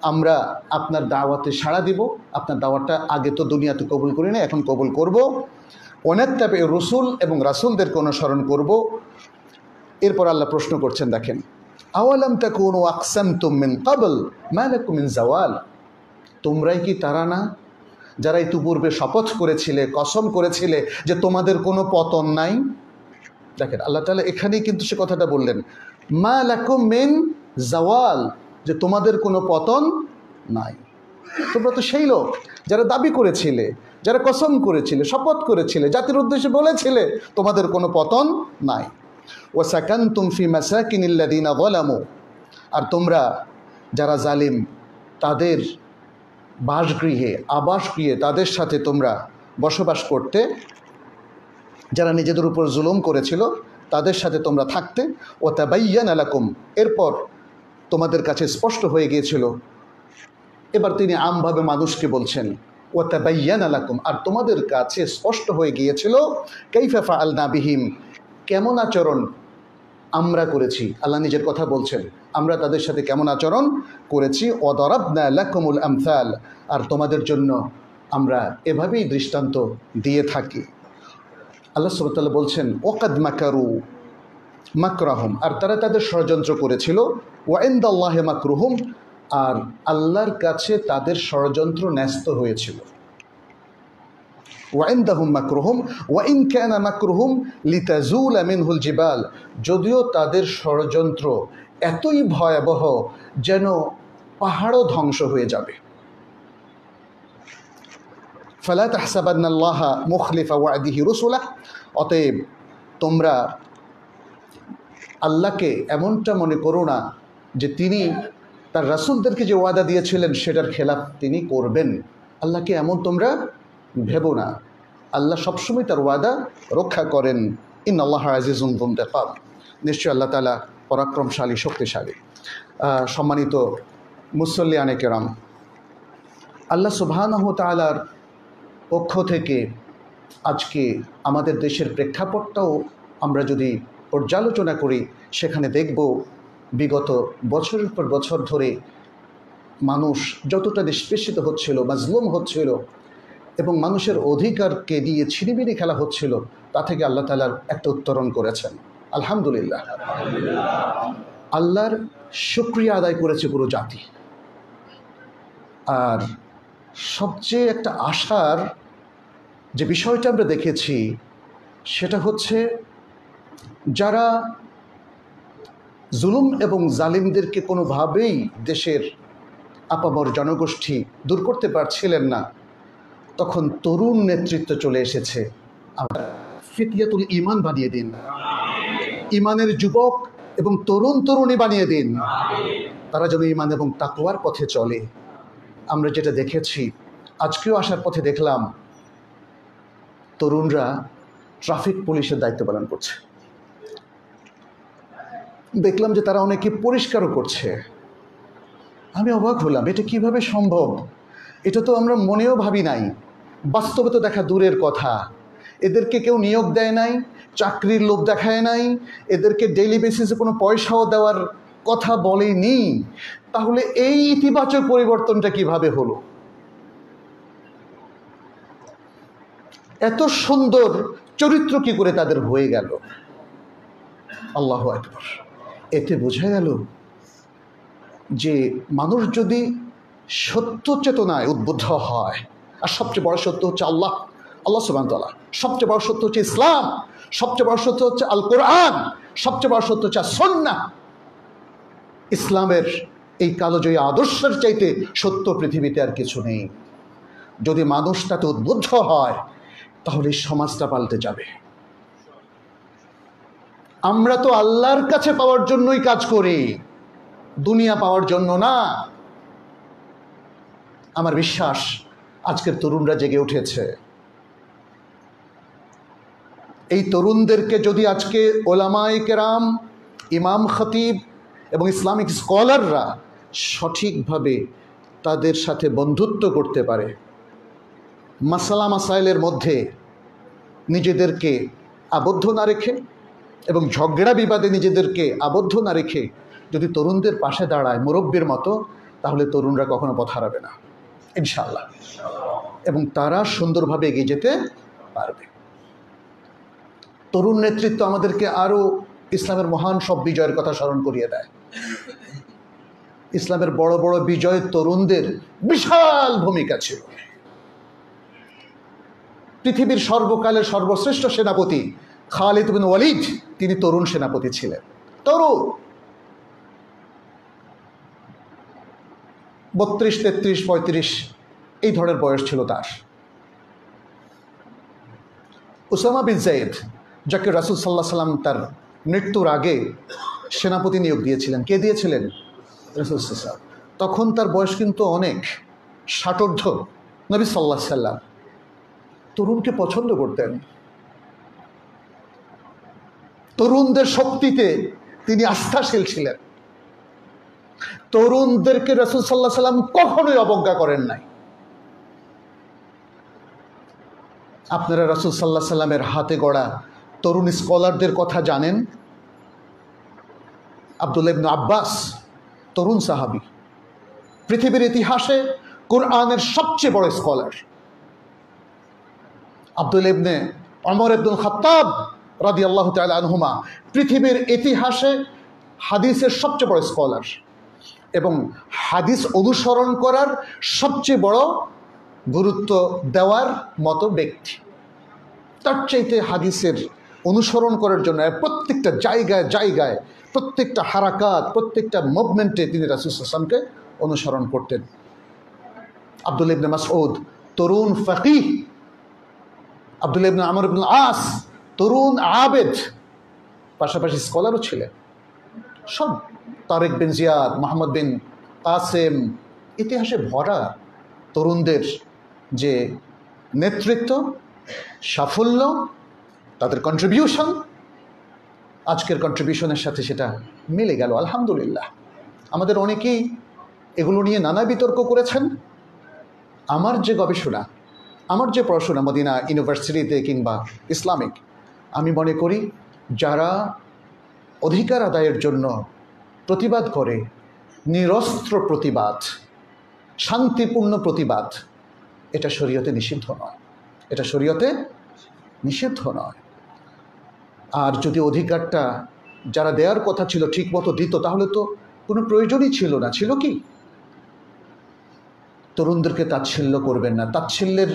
আমরা আপনার দাওয়াতে সাড়া দিব, আপনার দাওয়াতটা আগে তো দুনিয়াতে কবুল করি না, এখন কবুল করব। ওয়ানাত্তাবি রসুল, এবং রাসূলদেরকে অনুসরণ করব। এরপর আল্লাহ প্রশ্ন করছেন, দেখেন, আওয়ালাম তাকুনু আকসামতুম মিন ক্বাবল মা লাকুম মিন জাওয়াল, তোমরাই কি তারা না যারা ইতিপূর্বে শপথ করেছিলে, কসম করেছিলে যে তোমাদের কোনো পতন নাই? দেখেন আল্লাহ তাআলা এখানেই কিন্তু সে কথাটা বললেন, মা লাকুম মিন জাওয়াল, যে তোমাদের কোনো পতন নাই। তোমরা তো সেই লোক যারা দাবি করেছিলে, যারা কসম করেছিলে, শপথ করেছিলে, জাতির উদ্দেশ্যে বলেছিলে তোমাদের কোনো পতন নাই। ওয়া সাকানতুম ফি মাসাকিনিল্লাযিনা যালামু, আর তোমরা যারা জালিম তাদের বাসগৃহে, আবাসগৃহে তাদের সাথে তোমরা বসবাস করতে, যারা নিজেদের উপর জুলুম করেছিল তাদের সাথে তোমরা থাকতে। ও তাবায়্যানা লাকুম, এরপর তোমাদের কাছে স্পষ্ট হয়ে গিয়েছিল। এবার তিনি আমভাবে মানুষকে বলছেন, ও তাবায়্যানা লাকুম, আর তোমাদের কাছে স্পষ্ট হয়ে গিয়েছিল কাইফা ফাআলনা বিহিম, কেমন আচরণ আমরা করেছি। আল্লাহ নিজের কথা বলছেন, আমরা তাদের সাথে কেমন আচরণ করেছি। ও দরাবনা লাকুমুল আমসাল, আর তোমাদের জন্য আমরা এভাবেই দৃষ্টান্ত দিয়ে থাকি। আল্লাহ সুবহানাহু ওয়া তাআলা বলছেন, ওয়াকাদ মাকারু মাকরাহুম, আর তারা তাদের ষড়যন্ত্র করেছিল। ওয়া ইনদাল্লাহি মাকরুহুম, আর আল্লাহর কাছে তাদের ষড়যন্ত্র ন্যস্ত হয়েছিল। ওয়া ইনদাহুম মাকরুহুম ওয়া ইন কানা মাকরুহুম লিতাজুলা মিনহুল জিবাল, যদিও তাদের ষড়যন্ত্র এতই ভয়াবহ যেন পাহাড়ও ধ্বংস হয়ে যাবে। ফালা তাহসাবান্নাল্লাহা মুখলিফা ওয়াদিহি রুসুলাহ, অতএব তোমরা আল্লাহকে এমনটা মনে করো না যে তিনি তার রাসূলদেরকে যে ওয়াদা দিয়েছিলেন সেটার খেলাফ তিনি করবেন। আল্লাহকে এমন তোমরা ভেবো না, আল্লাহ সবসময় তার ওয়াদা রক্ষা করেন। ইন্নাল্লাহা আজিজুন যু ইনতিকাম, নিশ্চয় আল্লাহ তাআলা পরাক্রমশালী, শক্তিশালী। সম্মানিত মুসল্লিয়ানে কেরাম, আল্লাহ সুবহানাহু ওয়া তাআলার পক্ষ থেকে আজকে আমাদের দেশের প্রেক্ষাপটটাও আমরা যদি পর্যালোচনা করি, সেখানে দেখব বিগত বছরের পর বছর ধরে মানুষ যতটা নিষ্পেষিত হচ্ছিল, মাজলুম হচ্ছিল, এবং মানুষের অধিকারকে দিয়ে ছিনিমিনি খেলা হচ্ছিল, তা থেকে আল্লাহ তাআলার একটা উত্তরণ করেছেন। আলহামদুলিল্লাহ, আল্লাহর শুকরিয়া আদায় করেছে পুরো জাতি। আর সবচেয়ে একটা আশার যে বিষয়টা আমরা দেখেছি সেটা হচ্ছে, যারা জুলুম এবং জালিমদেরকে কোনোভাবেই দেশের আপামর জনগোষ্ঠী দূর করতে পারছিলেন না, তখন তরুণ নেতৃত্ব চলে এসেছে। আমরা ফিতয়াতুল ঈমান বানিয়ে দিন, ঈমানের যুবক এবং তরুণ তরুণী বানিয়ে দিন, তারা যেন ঈমান এবং তাকওয়ার পথে চলে। আমরা যেটা দেখেছি, আজকেও আসার পথে দেখলাম তরুণরা ট্রাফিক পুলিশের দায়িত্ব পালন করছে। দেখলাম যে তারা অনেকে পরিষ্কারও করছে। আমি অবাক হলাম, এটা কিভাবে সম্ভব? এটা তো আমরা মনেও ভাবি নাই, বাস্তবে তো দেখা দূরের কথা। এদেরকে কেউ নিয়োগ দেয় নাই, চাকরির লোভ দেখায় নাই, এদেরকে ডেইলি বেসিসে কোনো পয়সাও দেওয়ার কথা বলেনি। তাহলে এই ইতিবাচক পরিবর্তনটা কিভাবে হলো? এত সুন্দর চরিত্র কি করে তাদের হয়ে গেল? আল্লাহু আকবার। এতে বোঝা গেল যে মানুষ যদি সত্য চেতনায় উদ্বুদ্ধ হয়। আর সবচেয়ে বড় সত্য হচ্ছে আল্লাহ সুবহানাহু ওয়া তাআলা, সবচেয়ে বড় সত্য হচ্ছে ইসলাম, সবচেয়ে বড় সত্য হচ্ছে আল কোরআন, সবচেয়ে বড় সত্য হচ্ছে সুন্নাহ। ইসলামের এই কালোজয়ী আদর্শের চাইতে সত্য পৃথিবীতে আর কিছু নেই। যদি মানুষ তাতে উদ্বুদ্ধ হয় তাহলে সমাজটা পাল্টে যাবে। আমরা তো আল্লাহর কাছে পাওয়ার জন্যই কাজ করি, দুনিয়া পাওয়ার জন্য না। আমার বিশ্বাস আজকের তরুণরা জেগে উঠেছে। এই তরুণদেরকে যদি আজকে ওলামায়ে কেরাম, ইমাম খতিব এবং ইসলামিক স্কলাররা সঠিকভাবে তাদের সাথে বন্ধুত্ব করতে পারে, মাসালা মাসাইলের মধ্যে নিজেদেরকে আবদ্ধ না রেখে এবং ঝগড়া বিবাদে নিজেদেরকে আবদ্ধ না রেখে যদি তরুণদের পাশে দাঁড়ায় মুরব্বীর মতো, তাহলে তরুণরা কখনো পথ হারাবে না ইনশাআল্লাহ, এবং তারা সুন্দরভাবে এগিয়ে যেতে পারবে। তরুণ নেতৃত্ব আমাদেরকে আরও ইসলামের মহান সব বিজয়ের কথা স্মরণ করিয়ে দেয়। ইসলামের বড় বড় বিজয় তরুণদের বিশাল ভূমিকা ছিল। পৃথিবীর সর্বকালের সর্বশ্রেষ্ঠ সেনাপতি খালিদ বিন ওয়ালিদ, তিনি তরুণ সেনাপতি ছিলেন। তরুণ 32, 33, 35 এই ধরনের বয়স ছিল তার। উসামা বিন যায়েদ, যাকে রাসূল সাল্লাল্লাহু আলাইহি সাল্লাম তার মৃত্যুর আগে সেনাপতি নিয়োগ দিয়েছিলেন, কে দিয়েছিলেন? রাসূল সাল্লাল্লাহু আলাইহি ওয়াসাল্লাম। তখন তার বয়স কিন্তু অনেক, 60 নবী সাল্লাল্লাহু আলাইহি সাল্লাম তরুণকে পছন্দ করতেন। তরুণদের শক্তিতে তিনি আস্থাশীল ছিলেন। তরুণদেরকে রাসূল সাল্লাল্লাহু আলাইহি সাল্লাম কখনোই অবজ্ঞা করেন নাই। আপনারা রাসূল সাল্লাল্লাহু আলাইহি সাল্লামের হাতে গড়া তরুণ স্কলারদের কথা জানেন? আব্দুল্লাহ ইবনে আব্বাস, তরুণ সাহাবী, পৃথিবীর ইতিহাসে কোরআনের সবচেয়ে বড় স্কলার। আব্দুল্লাহ ইবনে ওমর ইবনুল খাত্তাব রাদিয়াল্লাহু তাআলা আনহুমা, পৃথিবীর ইতিহাসে হাদিসের সবচেয়ে বড় স্কলার এবং হাদিস অনুসরণ করার সবচেয়ে বড় গুরুত্ব দেওয়ার মতো ব্যক্তি। তার চাইতে হাদিসের অনুসরণ করার জন্য প্রত্যেকটা জায়গায় জায়গায়, প্রত্যেকটা হারাকাত, প্রত্যেকটা মুভমেন্টে তিনি রাসূল সাল্লাল্লাহু আলাইহি ওয়াসাল্লামকে অনুসরণ করতেন। আব্দুল্লাহ ইবনে মাসউদ, তরুণ ফাকিহ। আব্দুল্লাহ ইবনে আমর ইবনে আস, তরুণ আবেদ, পাশাপাশি স্কলারও ছিলেন। সব তারেক বিন জিয়াদ, মোহাম্মদ বিন কাসেম, ইতিহাসে ভরা তরুণদের যে নেতৃত্ব, সাফল্য, তাদের কন্ট্রিবিউশন, আজকের কন্ট্রিবিউশনের সাথে সেটা মিলে গেল আলহামদুলিল্লাহ। আমাদের অনেকেই এগুলো নিয়ে নানা বিতর্ক করেছেন। আমার যে গবেষণা, আমার যে পড়াশোনা মদিনা ইউনিভার্সিটিতে কিংবা ইসলামিক, আমি মনে করি যারা অধিকার আদায়ের জন্য প্রতিবাদ করে, নিরস্ত্র প্রতিবাদ, শান্তিপূর্ণ প্রতিবাদ, এটা শরীয়তে নিষিদ্ধ নয়, এটা শরীয়তে নিষিদ্ধ নয়। আর যদি অধিকারটা যারা দেওয়ার কথা ছিল ঠিক মতো দিত, তাহলে তো কোনো প্রয়োজনই ছিল না। ছিল কি? তরুণদেরকে তাচ্ছিল্য করবেন না। তাচ্ছিল্যের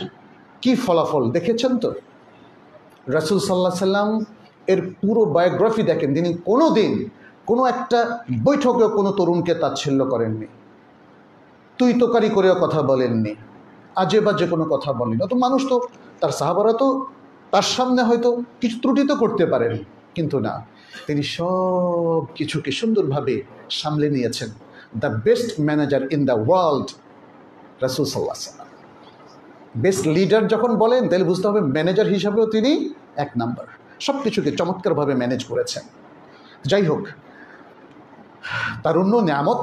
কি ফলাফল দেখেছেন তো? রাসূল সাল্লাল্লাহু আলাইহি সাল্লাম এর পুরো বায়োগ্রাফি দেখেন, তিনি কোনো দিন কোনো একটা বৈঠকেও কোনো তরুণকে তাচ্ছিল্য করেননি, তুই তোকারি করেও কথা বলেননি, আজে বাজে কোনো কথা বলেননি। তো মানুষ তো, তার সাহাবারা তো তার সামনে হয়তো কিছু ত্রুটি তো করতে পারেন, কিন্তু না, তিনি সব কিছুকে সুন্দরভাবে সামলে নিয়েছেন। The best manager in the world, রাসূল সাল্লাল্লাহু আলাইহি ওয়াসাল্লাম। বেস্ট লিডার যখন বলেন, তাহলে বুঝতে হবে ম্যানেজার হিসাবেও তিনি 1 নাম্বার। সব কিছুকে চমৎকারভাবে ম্যানেজ করেছেন। যাই হোক, তারুণ্য নিয়ামত।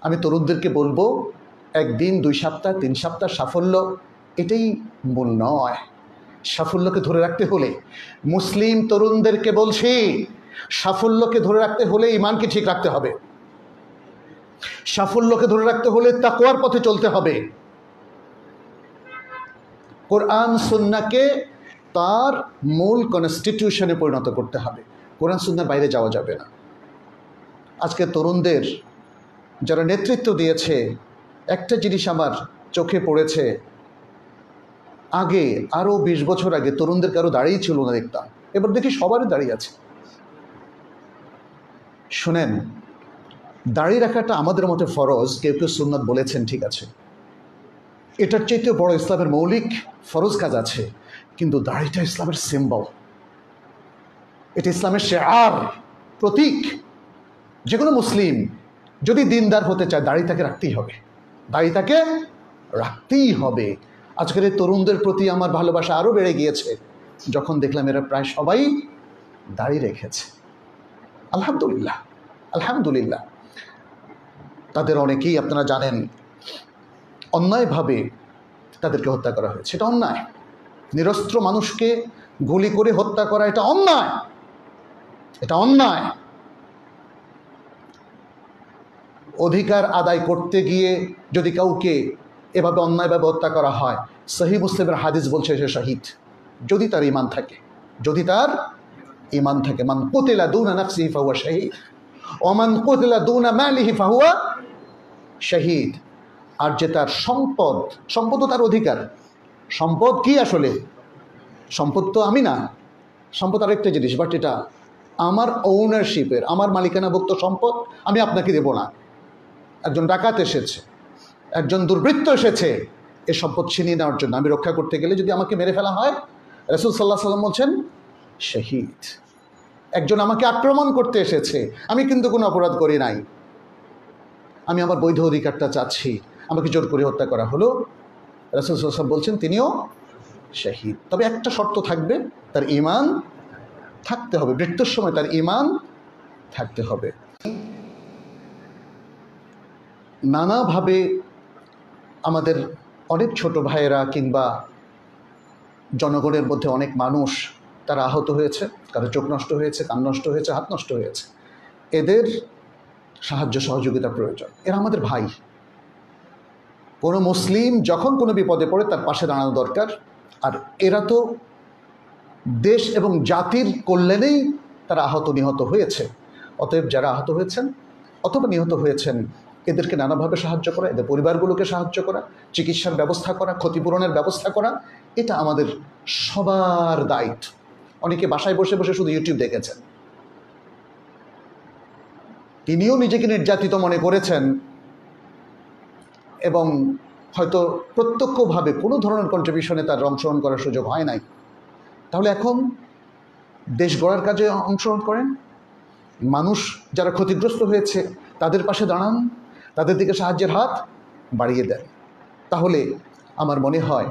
আমি তরুণদেরকে বলবো, 1 দিন, 2 সপ্তাহ, 3 সপ্তাহ সাফল্য এটাই মূল নয়। সাফল্যকে ধরে রাখতে হলে, মুসলিম তরুণদেরকে বলছি, সাফল্যকে ধরে রাখতে হলে ঈমানকে ঠিক রাখতে হবে। সাফল্যকে ধরে রাখতে হলে তাকওয়ার পথে চলতে হবে। কোরআন সুন্নাহকে তার মূল কনস্টিটিউশনে পরিণত করতে হবে। কোরআন সুন্নাহর বাইরে যাওয়া যাবে না। আজকে তরুণদের যারা নেতৃত্ব দিয়েছে, একটা জিনিস আমার চোখে পড়েছে, আগে আরও 20 বছর আগে তরুণদের কারো দাঁড়িয়ে ছিল না দেখতাম, এবার দেখি সবারই দাঁড়িয়ে আছে। শোনেন, দাঁড়িয়ে রাখাটা আমাদের মতে ফরজ, কেউ কেউ সুন্নাত বলেছেন, ঠিক আছে, এটার চাইতে বড় ইসলামের মৌলিক ফরজ কাজ আছে, কিন্তু দাড়িটা ইসলামের সিম্বল, এটা ইসলামের শেয়ার, প্রতীক। যে কোনো মুসলিম যদি দিনদার হতে চায় দাড়ি তাকে রাখতেই হবে, দাড়ি তাকে রাখতেই হবে। আজকের এই তরুণদের প্রতি আমার ভালোবাসা আরও বেড়ে গিয়েছে যখন দেখলাম এরা প্রায় সবাই দাড়ি রেখেছে। আলহামদুলিল্লাহ, আলহামদুলিল্লাহ। তাদের অনেকেই আপনারা জানেন অন্যায়ভাবে তাদেরকে হত্যা করা হয়েছে, এটা অন্যায়। নিরস্ত্র মানুষকে গুলি করে হত্যা করা এটা অন্যায়, এটা অন্যায়। অধিকার আদায় করতে গিয়ে যদি কাউকে এভাবে অন্যায়ভাবে হত্যা করা হয়, সহিহ মুসলিমের হাদিস বলছে সে শহীদ, যদি তার ঈমান থাকে, যদি তার ঈমান থাকে। মান কুতিলা দুনা নাফসিহি ফাহুয়া শাহীদ ওয়া মান কুতিলা দুনা মালিহি ফাহুয়া শাহীদ। আর যে তার সম্পদ, সম্পদও তার অধিকার। সম্পদ কি আসলে? সম্পদ তো আমি না, সম্পদ আরেকটা জিনিস, বাট এটা আমার ওনারশিপের, আমার মালিকানাভুক্ত সম্পদ, আমি আপনাকে দেব না। একজন ডাকাত এসেছে, একজন দুর্বৃত্ত এসেছে, এ সম্পদ ছিনিয়ে নেওয়ার জন্য, আমি রক্ষা করতে গেলে যদি আমাকে মেরে ফেলা হয়, রাসূল সাল্লাল্লাহু আলাইহি ওয়াসাল্লাম বলছেন শহীদ। একজন আমাকে আক্রমণ করতে এসেছে, আমি কিন্তু কোনো অপরাধ করি নাই, আমি আমার বৈধ অধিকারটা চাচ্ছি, আমাকে জোর করে হত্যা করা হলো, রাসূল সাল্লাল্লাহু আলাইহি ওয়াসাল্লাম বলছেন তিনিও শহীদ। তবে একটা শর্ত থাকবে, তার ঈমান থাকতে হবে, মৃত্যুর সময় তার ঈমান থাকতে হবে। নানাভাবে আমাদের অনেক ছোট ভাইয়েরা কিংবা জনগণের মধ্যে অনেক মানুষ তারা আহত হয়েছে, কারো চোখ নষ্ট হয়েছে, কান নষ্ট হয়েছে, হাত নষ্ট হয়েছে। এদের সাহায্য সহযোগিতা প্রয়োজন, এরা আমাদের ভাই। কোনো মুসলিম যখন কোনো বিপদে পড়ে তার পাশে দাঁড়ানো দরকার। আর এরা তো দেশ এবং জাতির কল্যাণেই তারা আহত নিহত হয়েছে। অতএব যারা আহত হয়েছেন অথবা নিহত হয়েছেন, এদেরকে নানাভাবে সাহায্য করা, এদের পরিবারগুলোকে সাহায্য করা, চিকিৎসার ব্যবস্থা করা, ক্ষতিপূরণের ব্যবস্থা করা, এটা আমাদের সবার দায়িত্ব। অনেকে বাসায় বসে বসে শুধু ইউটিউব দেখেছেন, তিনিও নিজেকে নির্যাতিত মনে করেছেন এবং হয়তো প্রত্যক্ষভাবে কোনো ধরনের কন্ট্রিবিউশনে তার অংশগ্রহণ করার সুযোগ হয় নাই। তাহলে এখন দেশ গড়ার কাজে অংশগ্রহণ করেন, মানুষ যারা ক্ষতিগ্রস্ত হয়েছে তাদের পাশে দাঁড়ান, তাদের দিকে সাহায্যের হাত বাড়িয়ে দেন। তাহলে আমার মনে হয়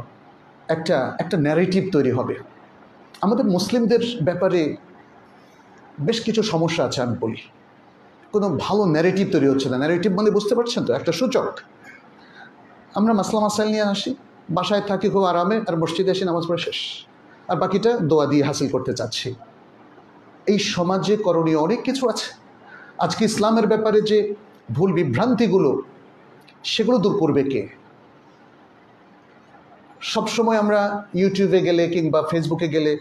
একটা ন্যারেটিভ তৈরি হবে। আমাদের মুসলিমদের ব্যাপারে বেশ কিছু সমস্যা আছে, আমি বলি, কোনো ভালো ন্যারেটিভ তৈরি হচ্ছে না। ন্যারেটিভ মানে বুঝতে পারছেন তো, একটা সূচক। আমরা মাসলা মাসাইল নিয়ে আসি, বাসায় থাকি খুব আরামে, আর মসজিদে এসে নামাজ পড়ে শেষ, আর বাকিটা দোয়া দিয়ে হাসিল করতে চাচ্ছি। এই সমাজে করণীয় অনেক কিছু আছে। আজকে ইসলামের ব্যাপারে যে ভুল বিভ্রান্তিগুলো, সেগুলো দূর করবে কে? সবসময় আমরা ইউটিউবে গেলে কিংবা ফেসবুকে গেলে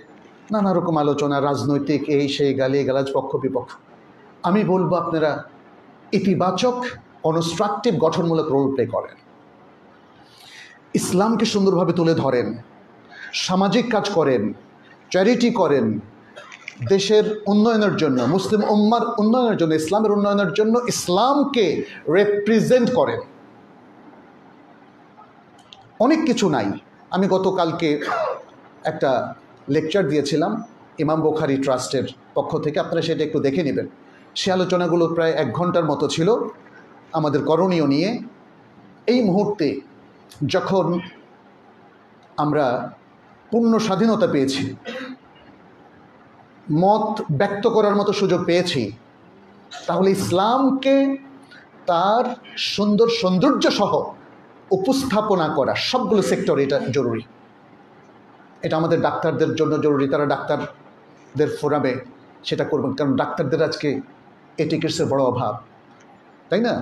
নানা রকম আলোচনা, রাজনৈতিক এই সেই, গালিগালাজ, পক্ষ বিপক্ষ। আমি বলবো আপনারা ইতিবাচক, কনস্ট্রাকটিভ, গঠনমূলক রোল প্লে করেন, ইসলামকে সুন্দরভাবে তুলে ধরেন, সামাজিক কাজ করেন, চ্যারিটি করেন, দেশের উন্নয়নের জন্য, মুসলিম উম্মার উন্নয়নের জন্য, ইসলামের উন্নয়নের জন্য ইসলামকে রিপ্রেজেন্ট করেন। অনেক কিছু নাই। আমি গতকালকে একটা লেকচার দিয়েছিলাম ইমাম বুখারী ট্রাস্টের পক্ষ থেকে, আপনারা সেটা একটু দেখে নেবেন। সে আলোচনাগুলো প্রায় 1 ঘন্টার মতো ছিল আমাদের করণীয় নিয়ে। এই মুহূর্তে যখন আমরা পূর্ণ স্বাধীনতা পেয়েছি, মত ব্যক্ত করার মতো সুযোগ পেয়েছি, তাহলে ইসলামকে তার সুন্দর সৌন্দর্য সহ উপস্থাপনা করা সবগুলো সেক্টরে এটা জরুরি। এটা আমাদের ডাক্তারদের জন্য জরুরি, তারা ডাক্তারদের ফোরামে সেটা করবেন, কারণ ডাক্তারদের আজকে এটিকেটসের বড় অভাব, তাই না?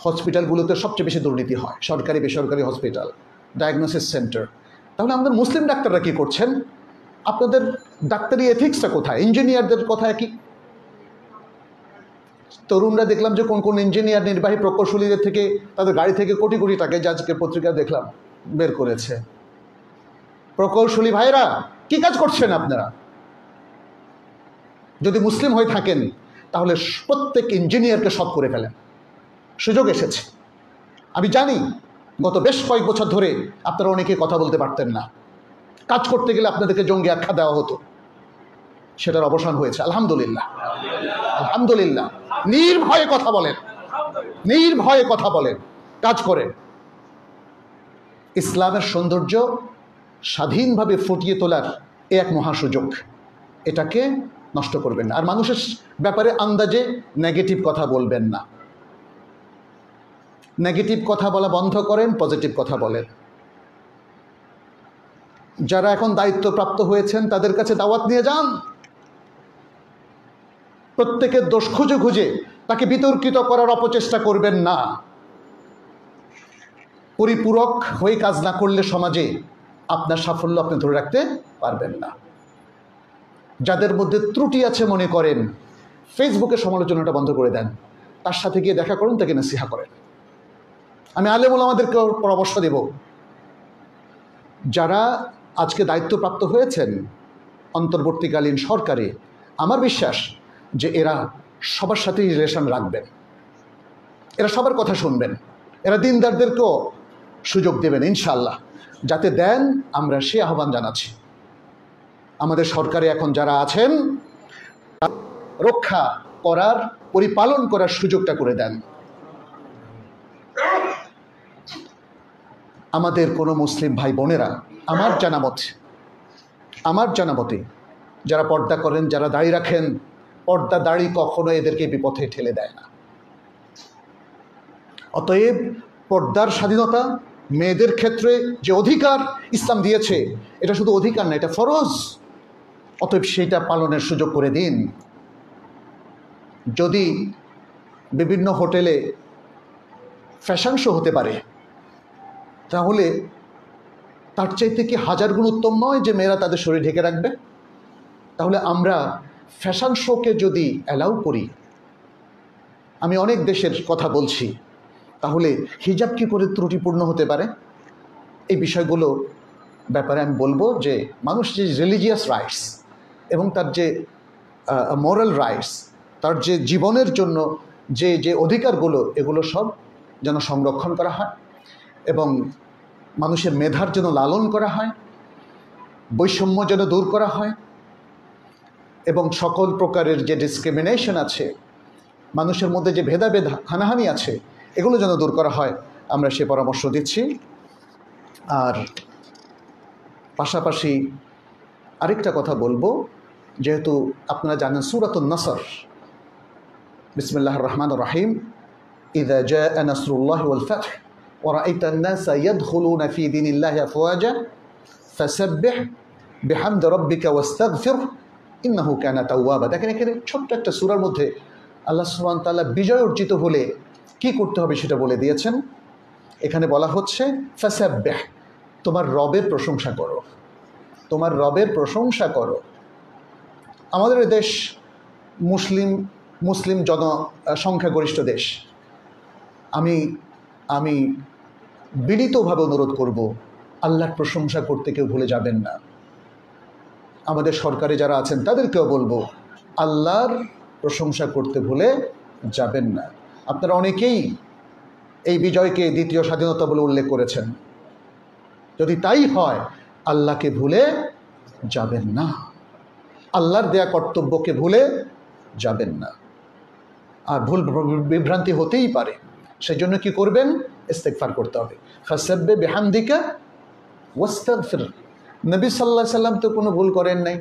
হসপিটালগুলোতে সবচেয়ে বেশি দুর্নীতি হয়, সরকারি বেসরকারি হসপিটাল, ডায়াগনোসিস সেন্টার। তাহলে আমাদের মুসলিম ডাক্তাররা কী করছেন? আপনাদের ডাক্তারি এথিক্সটা কোথায়? ইঞ্জিনিয়ারদের কথা কি? তরুণরা দেখলাম যে কোন কোন ইঞ্জিনিয়ার, নির্বাহী প্রকৌশলীদের থেকে তাদের গাড়ি থেকে কোটি কোটি টাকা, আজকে পত্রিকা দেখলাম বের করেছে। প্রকৌশলী ভাইরা কি কাজ করছেন আপনারা? যদি মুসলিম হয়ে থাকেন তাহলে প্রত্যেক ইঞ্জিনিয়ারকে সৎ করে ফেলেন। সুযোগ এসেছে। আমি জানি গত বেশ কয়েক বছর ধরে আপনারা অনেকে কথা বলতে পারতেন না, কাজ করতে গেলে আপনাদেরকে জঙ্গি আখ্যা দেওয়া হতো, সেটার অবসান হয়েছে আলহামদুলিল্লাহ। আলহামদুলিল্লাহ। নির্ভয়ে কথা বলেন, নির্ভয়ে কথা বলেন, কাজ করেন। ইসলামের সৌন্দর্য স্বাধীনভাবে ফুটিয়ে তোলার এক মহাসুযোগ, এটাকে নষ্ট করবেন না। আর মানুষের ব্যাপারে আন্দাজে নেগেটিভ কথা বলবেন না। নেগেটিভ কথা বলা বন্ধ করেন, পজিটিভ কথা বলেন। যারা এখন দায়িত্বপ্রাপ্ত হয়েছেন তাদের কাছে দাওয়াত নিয়ে যান। প্রত্যেকের দোষ খুঁজে খুঁজে তাকে বিতর্কিত করার অপচেষ্টা করবেন না। পরিপূরক হয়ে কাজ না করলে সমাজে আপনার সাফল্য আপনি ধরে রাখতে পারবেন না। যাদের মধ্যে ত্রুটি আছে মনে করেন, ফেসবুকে সমালোচনাটা বন্ধ করে দেন, তার সাথে গিয়ে দেখা করেন, তাকে নসিহা করেন। আমি আলেম ওলামাদেরকে পরামর্শ দেব, যারা আজকে দায়িত্বপ্রাপ্ত হয়েছেন অন্তর্বর্তীকালীন সরকারে, আমার বিশ্বাস যে এরা সবার সাথেই রিলেশন রাখবেন, এরা সবার কথা শুনবেন, এরা দিনদারদেরকেও সুযোগ দেবেন ইনশাআল্লাহ। যাতে দেন, আমরা সে আহ্বান জানাচ্ছি। আমাদের সরকারে এখন যারা আছেন রক্ষা করার, পরিপালন করার সুযোগটা করে দেন। আমাদের কোনো মুসলিম ভাই বোনেরা আমার জানামতে যারা পর্দা করেন, যারা দাড়ি রাখেন, পর্দা দাড়ি কখনো এদেরকে বিপথে ঠেলে দেয় না। অতএব পর্দার স্বাধীনতা, মেয়েদের ক্ষেত্রে যে অধিকার ইসলাম দিয়েছে, এটা শুধু অধিকার না, এটা ফরজ। অতএব সেইটা পালনের সুযোগ করে দিন। যদি বিভিন্ন হোটেলে ফ্যাশন শো হতে পারে, তাহলে তার চাইতে কি হাজার গুণ উত্তম নয় যে মেয়েরা তাদের শরীর ঢেকে রাখবে? তাহলে আমরা ফ্যাশন শোকে যদি অ্যালাউ করি, আমি অনেক দেশের কথা বলছি, তাহলে হিজাব কী করে ত্রুটিপূর্ণ হতে পারে? এই বিষয়গুলো ব্যাপারে আমি বলবো যে মানুষ যে রিলিজিয়াস রাইটস এবং তার যে মোরাল রাইটস, তার যে জীবনের জন্য যে যে অধিকারগুলো, এগুলো সব যেন সংরক্ষণ করা হয় এবং মানুষের মেধার জন্য লালন করা হয়, বৈষম্য যেন দূর করা হয় এবং সকল প্রকারের যে ডিসক্রিমিনেশন আছে, মানুষের মধ্যে যে ভেদাভেদ হানাহানি আছে, এগুলো যেন দূর করা হয়, আমরা সে পরামর্শ দিচ্ছি। আর পাশাপাশি আরেকটা কথা বলবো, যেহেতু আপনারা জানেন সূরাতুন নাসর, বিসমিল্লাহির রহমানির রহিম, ইযা জাআ নাসরুল্লাহি ওয়াল ফাth ওয়া রাআইতান নাসা ইয়াদখুলুনা ফি দীনিল্লাহি আফওয়াজা ফাসাব্বিহ বিহামদি রাব্বিকা ওয়াস্তাগফির ইন্নাহু কানা তাওয়াবা। দেখেন এখানে ছোট্ট একটা সূরার মধ্যে আল্লাহ সুবহানাহু ওয়া তাআলা বিজয় অর্জিত হলে কি করতে হবে সেটা বলে দিয়েছেন। এখানে বলা হচ্ছে ফাসাব্বিহ, তোমার রবের প্রশংসা করো, তোমার রবের প্রশংসা করো। আমাদের দেশ মুসলিম জনসংখ্যাগরিষ্ঠ দেশ। আমি বিনীতভাবে অনুরোধ করব, আল্লাহর প্রশংসা করতে কেউ ভুলে যাবেন না। আমাদের সরকারে যারা আছেন তাদেরকেও বলবো, আল্লাহর প্রশংসা করতে ভুলে যাবেন না। আপনারা অনেকেই এই বিজয়কে দ্বিতীয় স্বাধীনতা বলে উল্লেখ করেছেন। যদি তাই হয়, আল্লাহকে ভুলে যাবেন না, আল্লাহর দেয়া কর্তব্যকে ভুলে যাবেন না। আর ভুল বিভ্রান্তি হতেই পারে, সেজন্য কি করবেন? ইস্তেগফার করতে হবে। ফাসাব্বিহ বিহামদিকা ওয়াস্তাগফির। নবী সাল্লাল্লাহু আলাইহি সাল্লাম তো কোনো ভুল করেন নাই,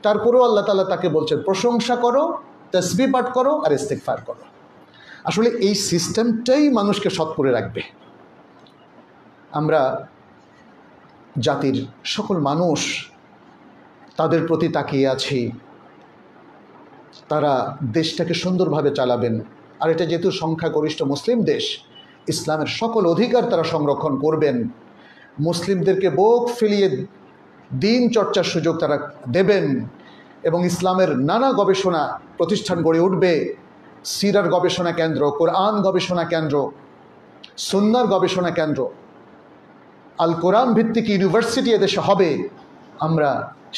তারপরেও আল্লাহ তাআলা তাকে বলছেন প্রশংসা করো, তাসবিহ পাঠ করো আর ইস্তেগফার করো। আসলে এই সিস্টেমটাই মানুষকে সৎ করে রাখবে। আমরা জাতির সকল মানুষ তাদের প্রতি তাকিয়ে আছি, তারা দেশটাকে সুন্দরভাবে চালাবেন। আর এটা যেহেতু সংখ্যাগরিষ্ঠ মুসলিম দেশ, ইসলামের সকল অধিকার তারা সংরক্ষণ করবেন। মুসলিমদেরকে বুক ফিলিয়ে দিন চর্চার সুযোগ তারা দেবেন এবং ইসলামের নানা গবেষণা প্রতিষ্ঠান গড়ে উঠবে সিরার গবেষণা কেন্দ্র, কোরআন গবেষণা কেন্দ্র, সুন্নাহর গবেষণা কেন্দ্র, আল কোরআন ভিত্তিক ইউনিভার্সিটি এদেশে হবে, আমরা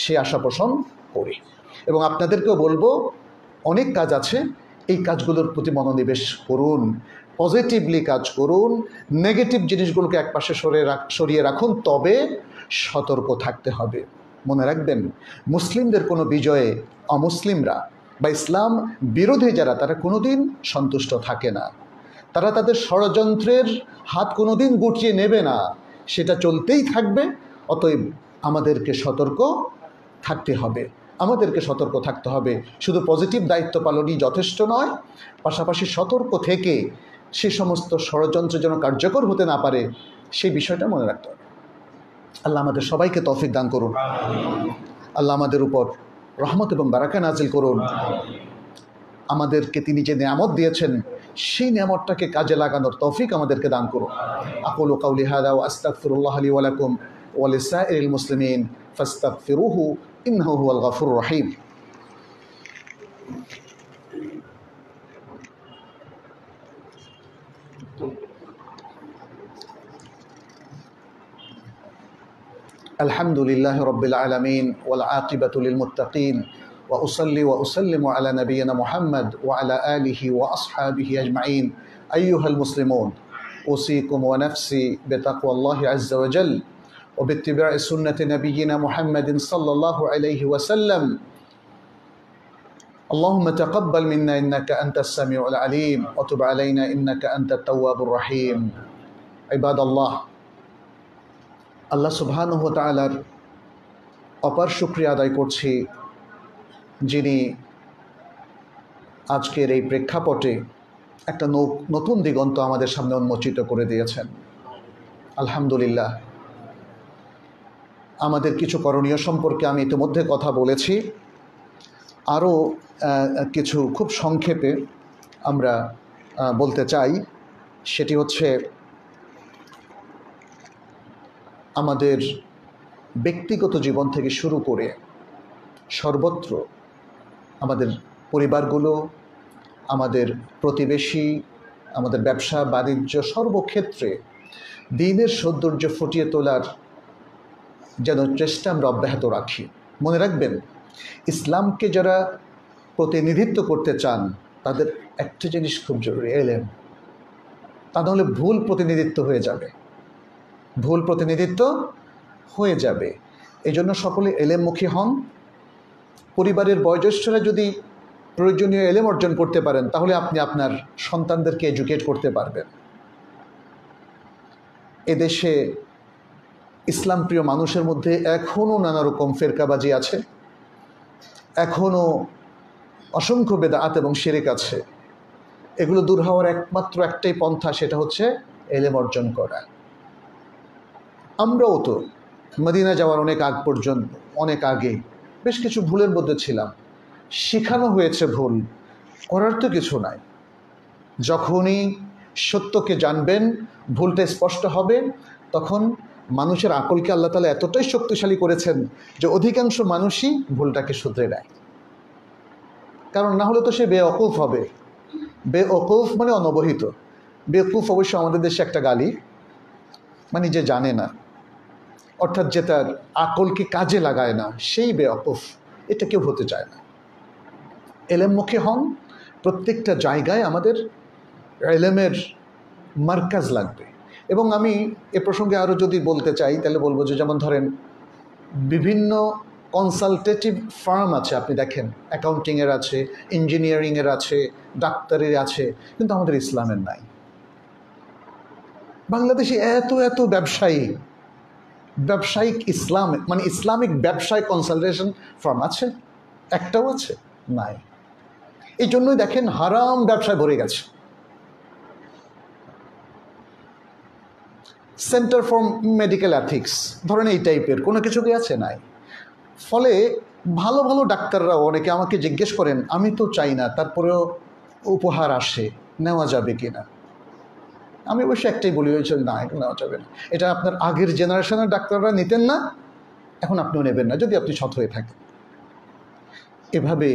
সে আশা পোষণ করি। এবং আপনাদেরকেও বলবো, অনেক কাজ আছে, এই কাজগুলোর প্রতি মনোনিবেশ করুন, পজিটিভলি কাজ করুন, নেগেটিভ জিনিসগুলোকে একপাশে সরিয়ে রাখুন, তবে সতর্ক থাকতে হবে। মনে রাখবেন, মুসলিমদের কোনো বিজয়ে অমুসলিমরা বা ইসলাম বিরোধী যারা, তারা কোনোদিন সন্তুষ্ট থাকে না। তারা তাদের ষড়যন্ত্রের হাত কোনোদিন গুটিয়ে নেবে না, সেটা চলতেই থাকবে। অতএব আমাদেরকে সতর্ক থাকতে হবে, আমাদেরকে সতর্ক থাকতে হবে। শুধু পজিটিভ দায়িত্ব পালনই যথেষ্ট নয়, পাশাপাশি সতর্ক থেকে সে সমস্ত ষড়যন্ত্র যেন কার্যকর হতে না পারে, সেই বিষয়টা মনে রাখতে হবে। আল্লাহ আমাদের সবাইকে তৌফিক দান করুন। আল্লাহ আমাদের উপর রহমত এবং বারাকা নাজিল করুন। আমাদেরকে তিনি যে নিয়ামত দিয়েছেন, সেই নিয়ামতটাকে কাজে লাগানোর তৌফিক আমাদেরকে দান করুন। আকুলু কাউলি হাযা ওয়া আস্তাগফিরুল্লাহ লি ওয়া লাকুম ওয়া লিসাইরিল মুসলিমিন ফাস্তাগফিরুহু ইন্নাহু হুয়াল গফুরুর রহিম। আলহামদুলিল্লাহি রাব্বিল আলামিন ওয়াল আকিবাতু লিল মুত্তাকিন ওয়া উসাল্লি ওয়া উসাল্লিমু আলা নাবিয়িনা মুহাম্মদ ওয়া আলা আলিহি ওয়া আসহাবিহি আজমাইন। আইয়ুহাল মুসলিমুন, উসিকুম ওয়া নাফসি বিতাকওয়াল্লাহি আযজা ওয়া জাল ওয়া বিত্তিবা'i সুন্নতি নাবিয়িনা মুহাম্মাদিন সাল্লাল্লাহু আলাইহি ওয়া সাল্লাম। اللهم تقبل منا إنك أنت السميع العليم وتب علينا إنك أنت التواب الرحيم. عباد الله, আল্লাহ সুবহানাহু ওয়া তাআলার অপার শুকরিয়া আদায় করছি, যিনি আজকের এই প্রেক্ষাপটে একটা নতুন দিগন্ত আমাদের সামনে উন্মোচিত করে দিয়েছেন। আলহামদুলিল্লাহ। আমাদের কিছু করণীয় সম্পর্কে আমি ইতিমধ্যে কথা বলেছি, আরও কিছু খুব সংক্ষেপে আমরা বলতে চাই। সেটি হচ্ছে, আমাদের ব্যক্তিগত জীবন থেকে শুরু করে সর্বত্র, আমাদের পরিবারগুলো, আমাদের প্রতিবেশী, আমাদের ব্যবসা বাণিজ্য, সর্বক্ষেত্রে দ্বীনের সৌন্দর্য ফুটিয়ে তোলার যেন চেষ্টা আমরা অব্যাহত রাখি। মনে রাখবেন, ইসলামকে যারা প্রতিনিধিত্ব করতে চান, তাদের একটা জিনিস খুব জরুরি, এলেম। তা নাহলে ভুল প্রতিনিধিত্ব হয়ে যাবে, ভুল প্রতিনিধিত্ব হয়ে যাবে। এই জন্য সকলে এলেমমুখী হন। পরিবারের বয়োজ্যেষ্ঠরা যদি প্রয়োজনীয় এলেম অর্জন করতে পারেন, তাহলে আপনি আপনার সন্তানদেরকে এডুকেট করতে পারবেন। এদেশে ইসলাম প্রিয় মানুষের মধ্যে এখনও নানা রকম ফেরকাবাজি আছে, এখনও অসংখ্য বেদাত এবং শিরক আছে। এগুলো দূর হওয়ার একমাত্র একটাই পন্থা, সেটা হচ্ছে এলেম অর্জন করা। আমরাও তো মদিনা যাওয়ার অনেক আগ পর্যন্ত, অনেক আগে বেশ কিছু ভুলের মধ্যে ছিলাম, শেখানো হয়েছে, ভুল করার তো কিছু নাই। যখনই সত্যকে জানবেন, ভুলটা স্পষ্ট হবে, তখন মানুষের আকলকে আল্লাহ তাআলা এতটাই শক্তিশালী করেছেন যে অধিকাংশ মানুষই ভুলটাকে শুধরে নেয়। কারণ না হলে তো সে বেওকুফ হবে। বেওকুফ মানে অনবহিত। বেওকুফ অবশ্য আমাদের দেশে একটা গালি, মানে যে জানে না, অর্থাৎ যে তার আকলকে কাজে লাগায় না, সেই বেওকুফ। এটা কেউ হতে চায় না। এলেমমুখী হন। প্রত্যেকটা জায়গায় আমাদের এলেমের মার্কাজ লাগবে। এবং আমি এ প্রসঙ্গে আরও যদি বলতে চাই, তাহলে বলবো যে, যেমন ধরেন, বিভিন্ন কনসালটেটিভ ফার্ম আছে, আপনি দেখেন অ্যাকাউন্টিংয়ের আছে, ইঞ্জিনিয়ারিংয়ের আছে, ডাক্তারের আছে, কিন্তু আমাদের ইসলামের নাই। বাংলাদেশে এত এত ব্যবসায়িক ইসলাম, মানে ইসলামিক ব্যবসায় কনসালটেশন ফার্ম আছে, একটাও আছে নাই। এই জন্যই দেখেন হারাম ব্যবসায় ভরে গেছে। সেন্টার ফর মেডিকেল এথিক্স ধরেন, এই টাইপের কোনো কিছু কি আছে? নাই। ফলে ভালো ভালো ডাক্তাররাও অনেকে আমাকে জিজ্ঞেস করেন, আমি তো চাই না, তারপরেও উপহার আসে, নেওয়া যাবে কি না? আমি অবশ্য একটাই বলি, হয়েছিল না, এটা নেওয়া যাবে না। এটা আপনার আগের জেনারেশনের ডাক্তাররা নিতেন না, এখন আপনিও নেবেন না, যদি আপনি সৎ হয়ে থাকেন। এভাবে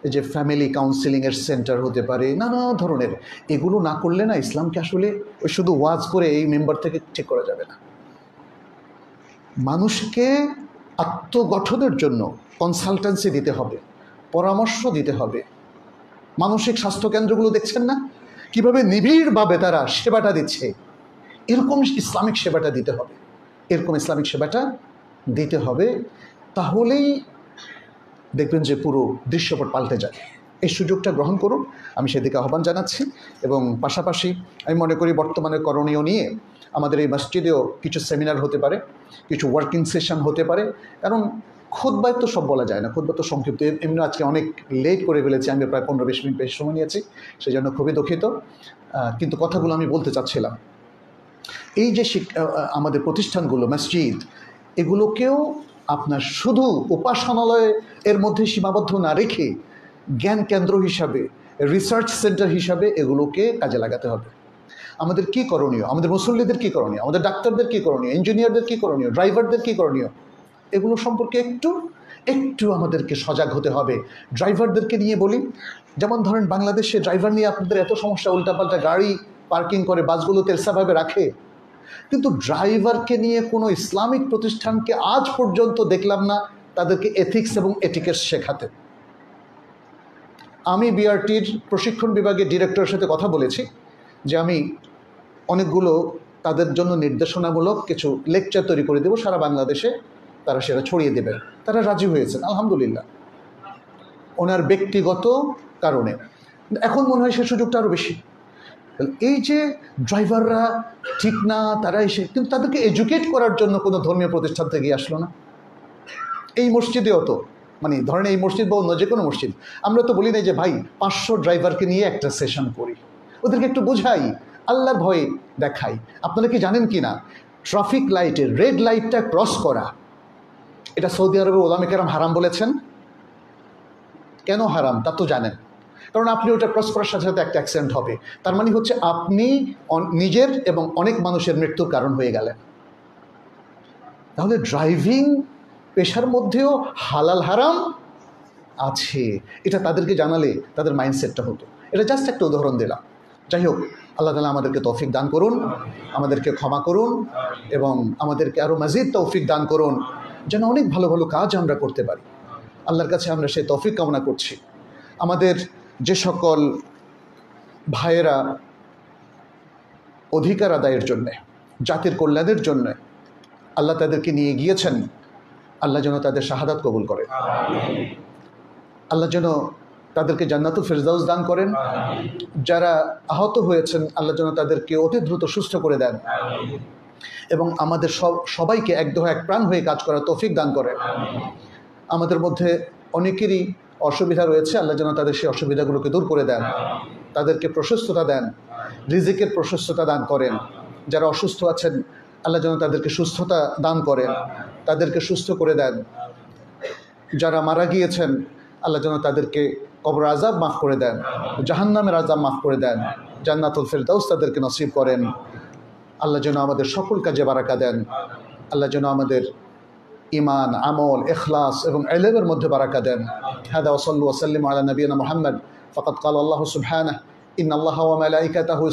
এই যে ফ্যামিলি কাউন্সিলিংয়ের সেন্টার হতে পারে, নানা ধরনের। এগুলো না করলে না ইসলামকে আসলে ওই শুধু ওয়াজ করে এই মেম্বার থেকে ঠিক করা যাবে না। মানুষকে আত্মগঠনের জন্য কনসালটেন্সি দিতে হবে, পরামর্শ দিতে হবে। মানসিক স্বাস্থ্যকেন্দ্রগুলো দেখছেন না কীভাবে নিবিড়ভাবে তারা সেবাটা দিচ্ছে? এরকম ইসলামিক সেবাটা দিতে হবে, এরকম ইসলামিক সেবাটা দিতে হবে। তাহলেই দেখবেন যে পুরো দৃশ্যপট পাল্টে যায়। এই সুযোগটা গ্রহণ করুন, আমি সেদিকে আহ্বান জানাচ্ছি। এবং পাশাপাশি আমি মনে করি বর্তমানে করণীয় নিয়ে আমাদের এই মসজিদেও কিছু সেমিনার হতে পারে, কিছু ওয়ার্কিং সেশন হতে পারে। কারণ খুতবায় তো সব বলা যায় না, খুতবা তো সংক্ষিপ্ত। এমনি আজকে অনেক লেট করে ফেলেছি, আমি প্রায় 15-20 মিনিট বেশি সময় নিয়েছি, সেই জন্য খুবই দুঃখিত। কিন্তু কথাগুলো আমি বলতে চাচ্ছিলাম, এই যে আমাদের প্রতিষ্ঠানগুলো, মসজিদ, এগুলোকেও আপনার শুধু উপাসনালয় এর মধ্যে সীমাবদ্ধ না রেখে জ্ঞান কেন্দ্র হিসাবে, রিসার্চ সেন্টার হিসাবে এগুলোকে কাজে লাগাতে হবে। আমাদের কি করণীয়, আমাদের মুসল্লিদের কি করণীয়, আমাদের ডাক্তারদের কি করণীয়, ইঞ্জিনিয়ারদের কি করণীয়, ড্রাইভারদের কি করণীয়, এগুলো সম্পর্কে একটু আমাদেরকে সজাগ হতে হবে। ড্রাইভারদেরকে নিয়ে বলি, যেমন ধরেন বাংলাদেশে ড্রাইভার নিয়ে আপনাদের এত সমস্যা, উল্টাপাল্টা গাড়ি পার্কিং করে, বাসগুলো তেলসাভাবে রাখে, কিন্তু ড্রাইভারকে নিয়ে কোনো ইসলামিক প্রতিষ্ঠানকে আজ পর্যন্ত দেখলাম না তাদেরকে এথিক্স এবং এটিকেটস শেখাতে। আমি বিআরটির প্রশিক্ষণ বিভাগের ডিরেক্টরের সাথে কথা বলেছি যে আমি অনেকগুলো তাদের জন্য নির্দেশনামূলক কিছু লেকচার তৈরি করে দেব সারা বাংলাদেশে, তারা সেটা ছড়িয়ে দেবে। তারা রাজি হয়েছেন আলহামদুলিল্লাহ, ওনার ব্যক্তিগত কারণে। এখন মনে হয় সে সুযোগটা আরও বেশি। এই যে ড্রাইভাররা ঠিক না, তারা এসে কিন্তু তাদেরকে এডুকেট করার জন্য কোনো ধর্মীয় প্রতিষ্ঠান থেকে আসলো না। এই মসজিদেও তো মানে ধরেন এই মসজিদ বা অন্য যে কোনো মসজিদ, আমরা তো বলি না যে ভাই 500 ড্রাইভারকে নিয়ে একটা সেশন করি, ওদেরকে একটু বোঝাই, আল্লাহর ভয়ে দেখাই। আপনারা কি জানেন কি না, ট্রাফিক লাইটের রেড লাইটটা ক্রস করা, এটা সৌদি আরবের ওলামা কেরাম হারাম বলেছেন। কেন হারাম তা তো জানেন, কারণ আপনি ওটা ক্রস করার সাথে সাথে একটা অ্যাক্সিডেন্ট হবে, তার মানে হচ্ছে আপনি নিজের এবং অনেক মানুষের মৃত্যুর কারণ হয়ে গেলেন। তাহলে ড্রাইভিং পেশার মধ্যেও হালাল হারাম আছে, এটা তাদেরকে জানালে তাদের মাইন্ডসেটটা হতো। এটা জাস্ট একটা উদাহরণ দিলাম। যাই হোক, আল্লাহ তাআলা আমাদেরকে তৌফিক দান করুন, আমাদেরকে ক্ষমা করুন এবং আমাদেরকে আরও মজিদ তৌফিক দান করুন, যেন অনেক ভালো ভালো কাজ আমরা করতে পারি। আল্লাহর কাছে আমরা সেই তৌফিক কামনা করছি। আমাদের যে সকল ভাইয়েরা অধিকার আদায়ের জন্যে, জাতির কল্যাণের জন্যে আল্লাহ তাদেরকে নিয়ে গিয়েছেন, আল্লাহ যেন তাদের শাহাদাত কবুল করেন, আল্লাহ যেন তাদেরকে জান্নাতুল ফেরদাউস দান করেন। যারা আহত হয়েছেন আল্লাহ যেন তাদেরকে অতি দ্রুত সুস্থ করে দেন এবং আমাদের সবাইকে একদহ এক প্রাণ হয়ে কাজ করার তৌফিক দান করেন। আমাদের মধ্যে অনেকেরই অসুবিধা রয়েছে, আল্লাহ যেন তাদের সেই অসুবিধাগুলোকে দূর করে দেন, তাদেরকে প্রশস্ততা দেন, রিজিকের প্রশস্ততা দান করেন। যারা অসুস্থ আছেন আল্লাহ যেন তাদেরকে সুস্থতা দান করেন, তাদেরকে সুস্থ করে দেন। যারা মারা গিয়েছেন আল্লাহ যেন তাদেরকে কবর আযাব মাফ করে দেন, জাহান্নামের আযাব মাফ করে দেন, জান্নাতুল ফেরদাউস তাদেরকে নসিব করেন। আল্লাহ যেন আমাদের সকল কাজে বারাকা দেন, আল্লাহ যেন আমাদের ঈমান, আমল, ইখলাস এবং ইলমের মধ্যে বারাকা দেন। হাদা ওয়া সাল্লু ওয়া সাল্লিমু আলা নবিয়িনা মুহাম্মদ ফাকাদ ক্বালা আল্লাহু সুবহানাহু ইন্নাল্লাহা ওয়া মালাইকাতাহু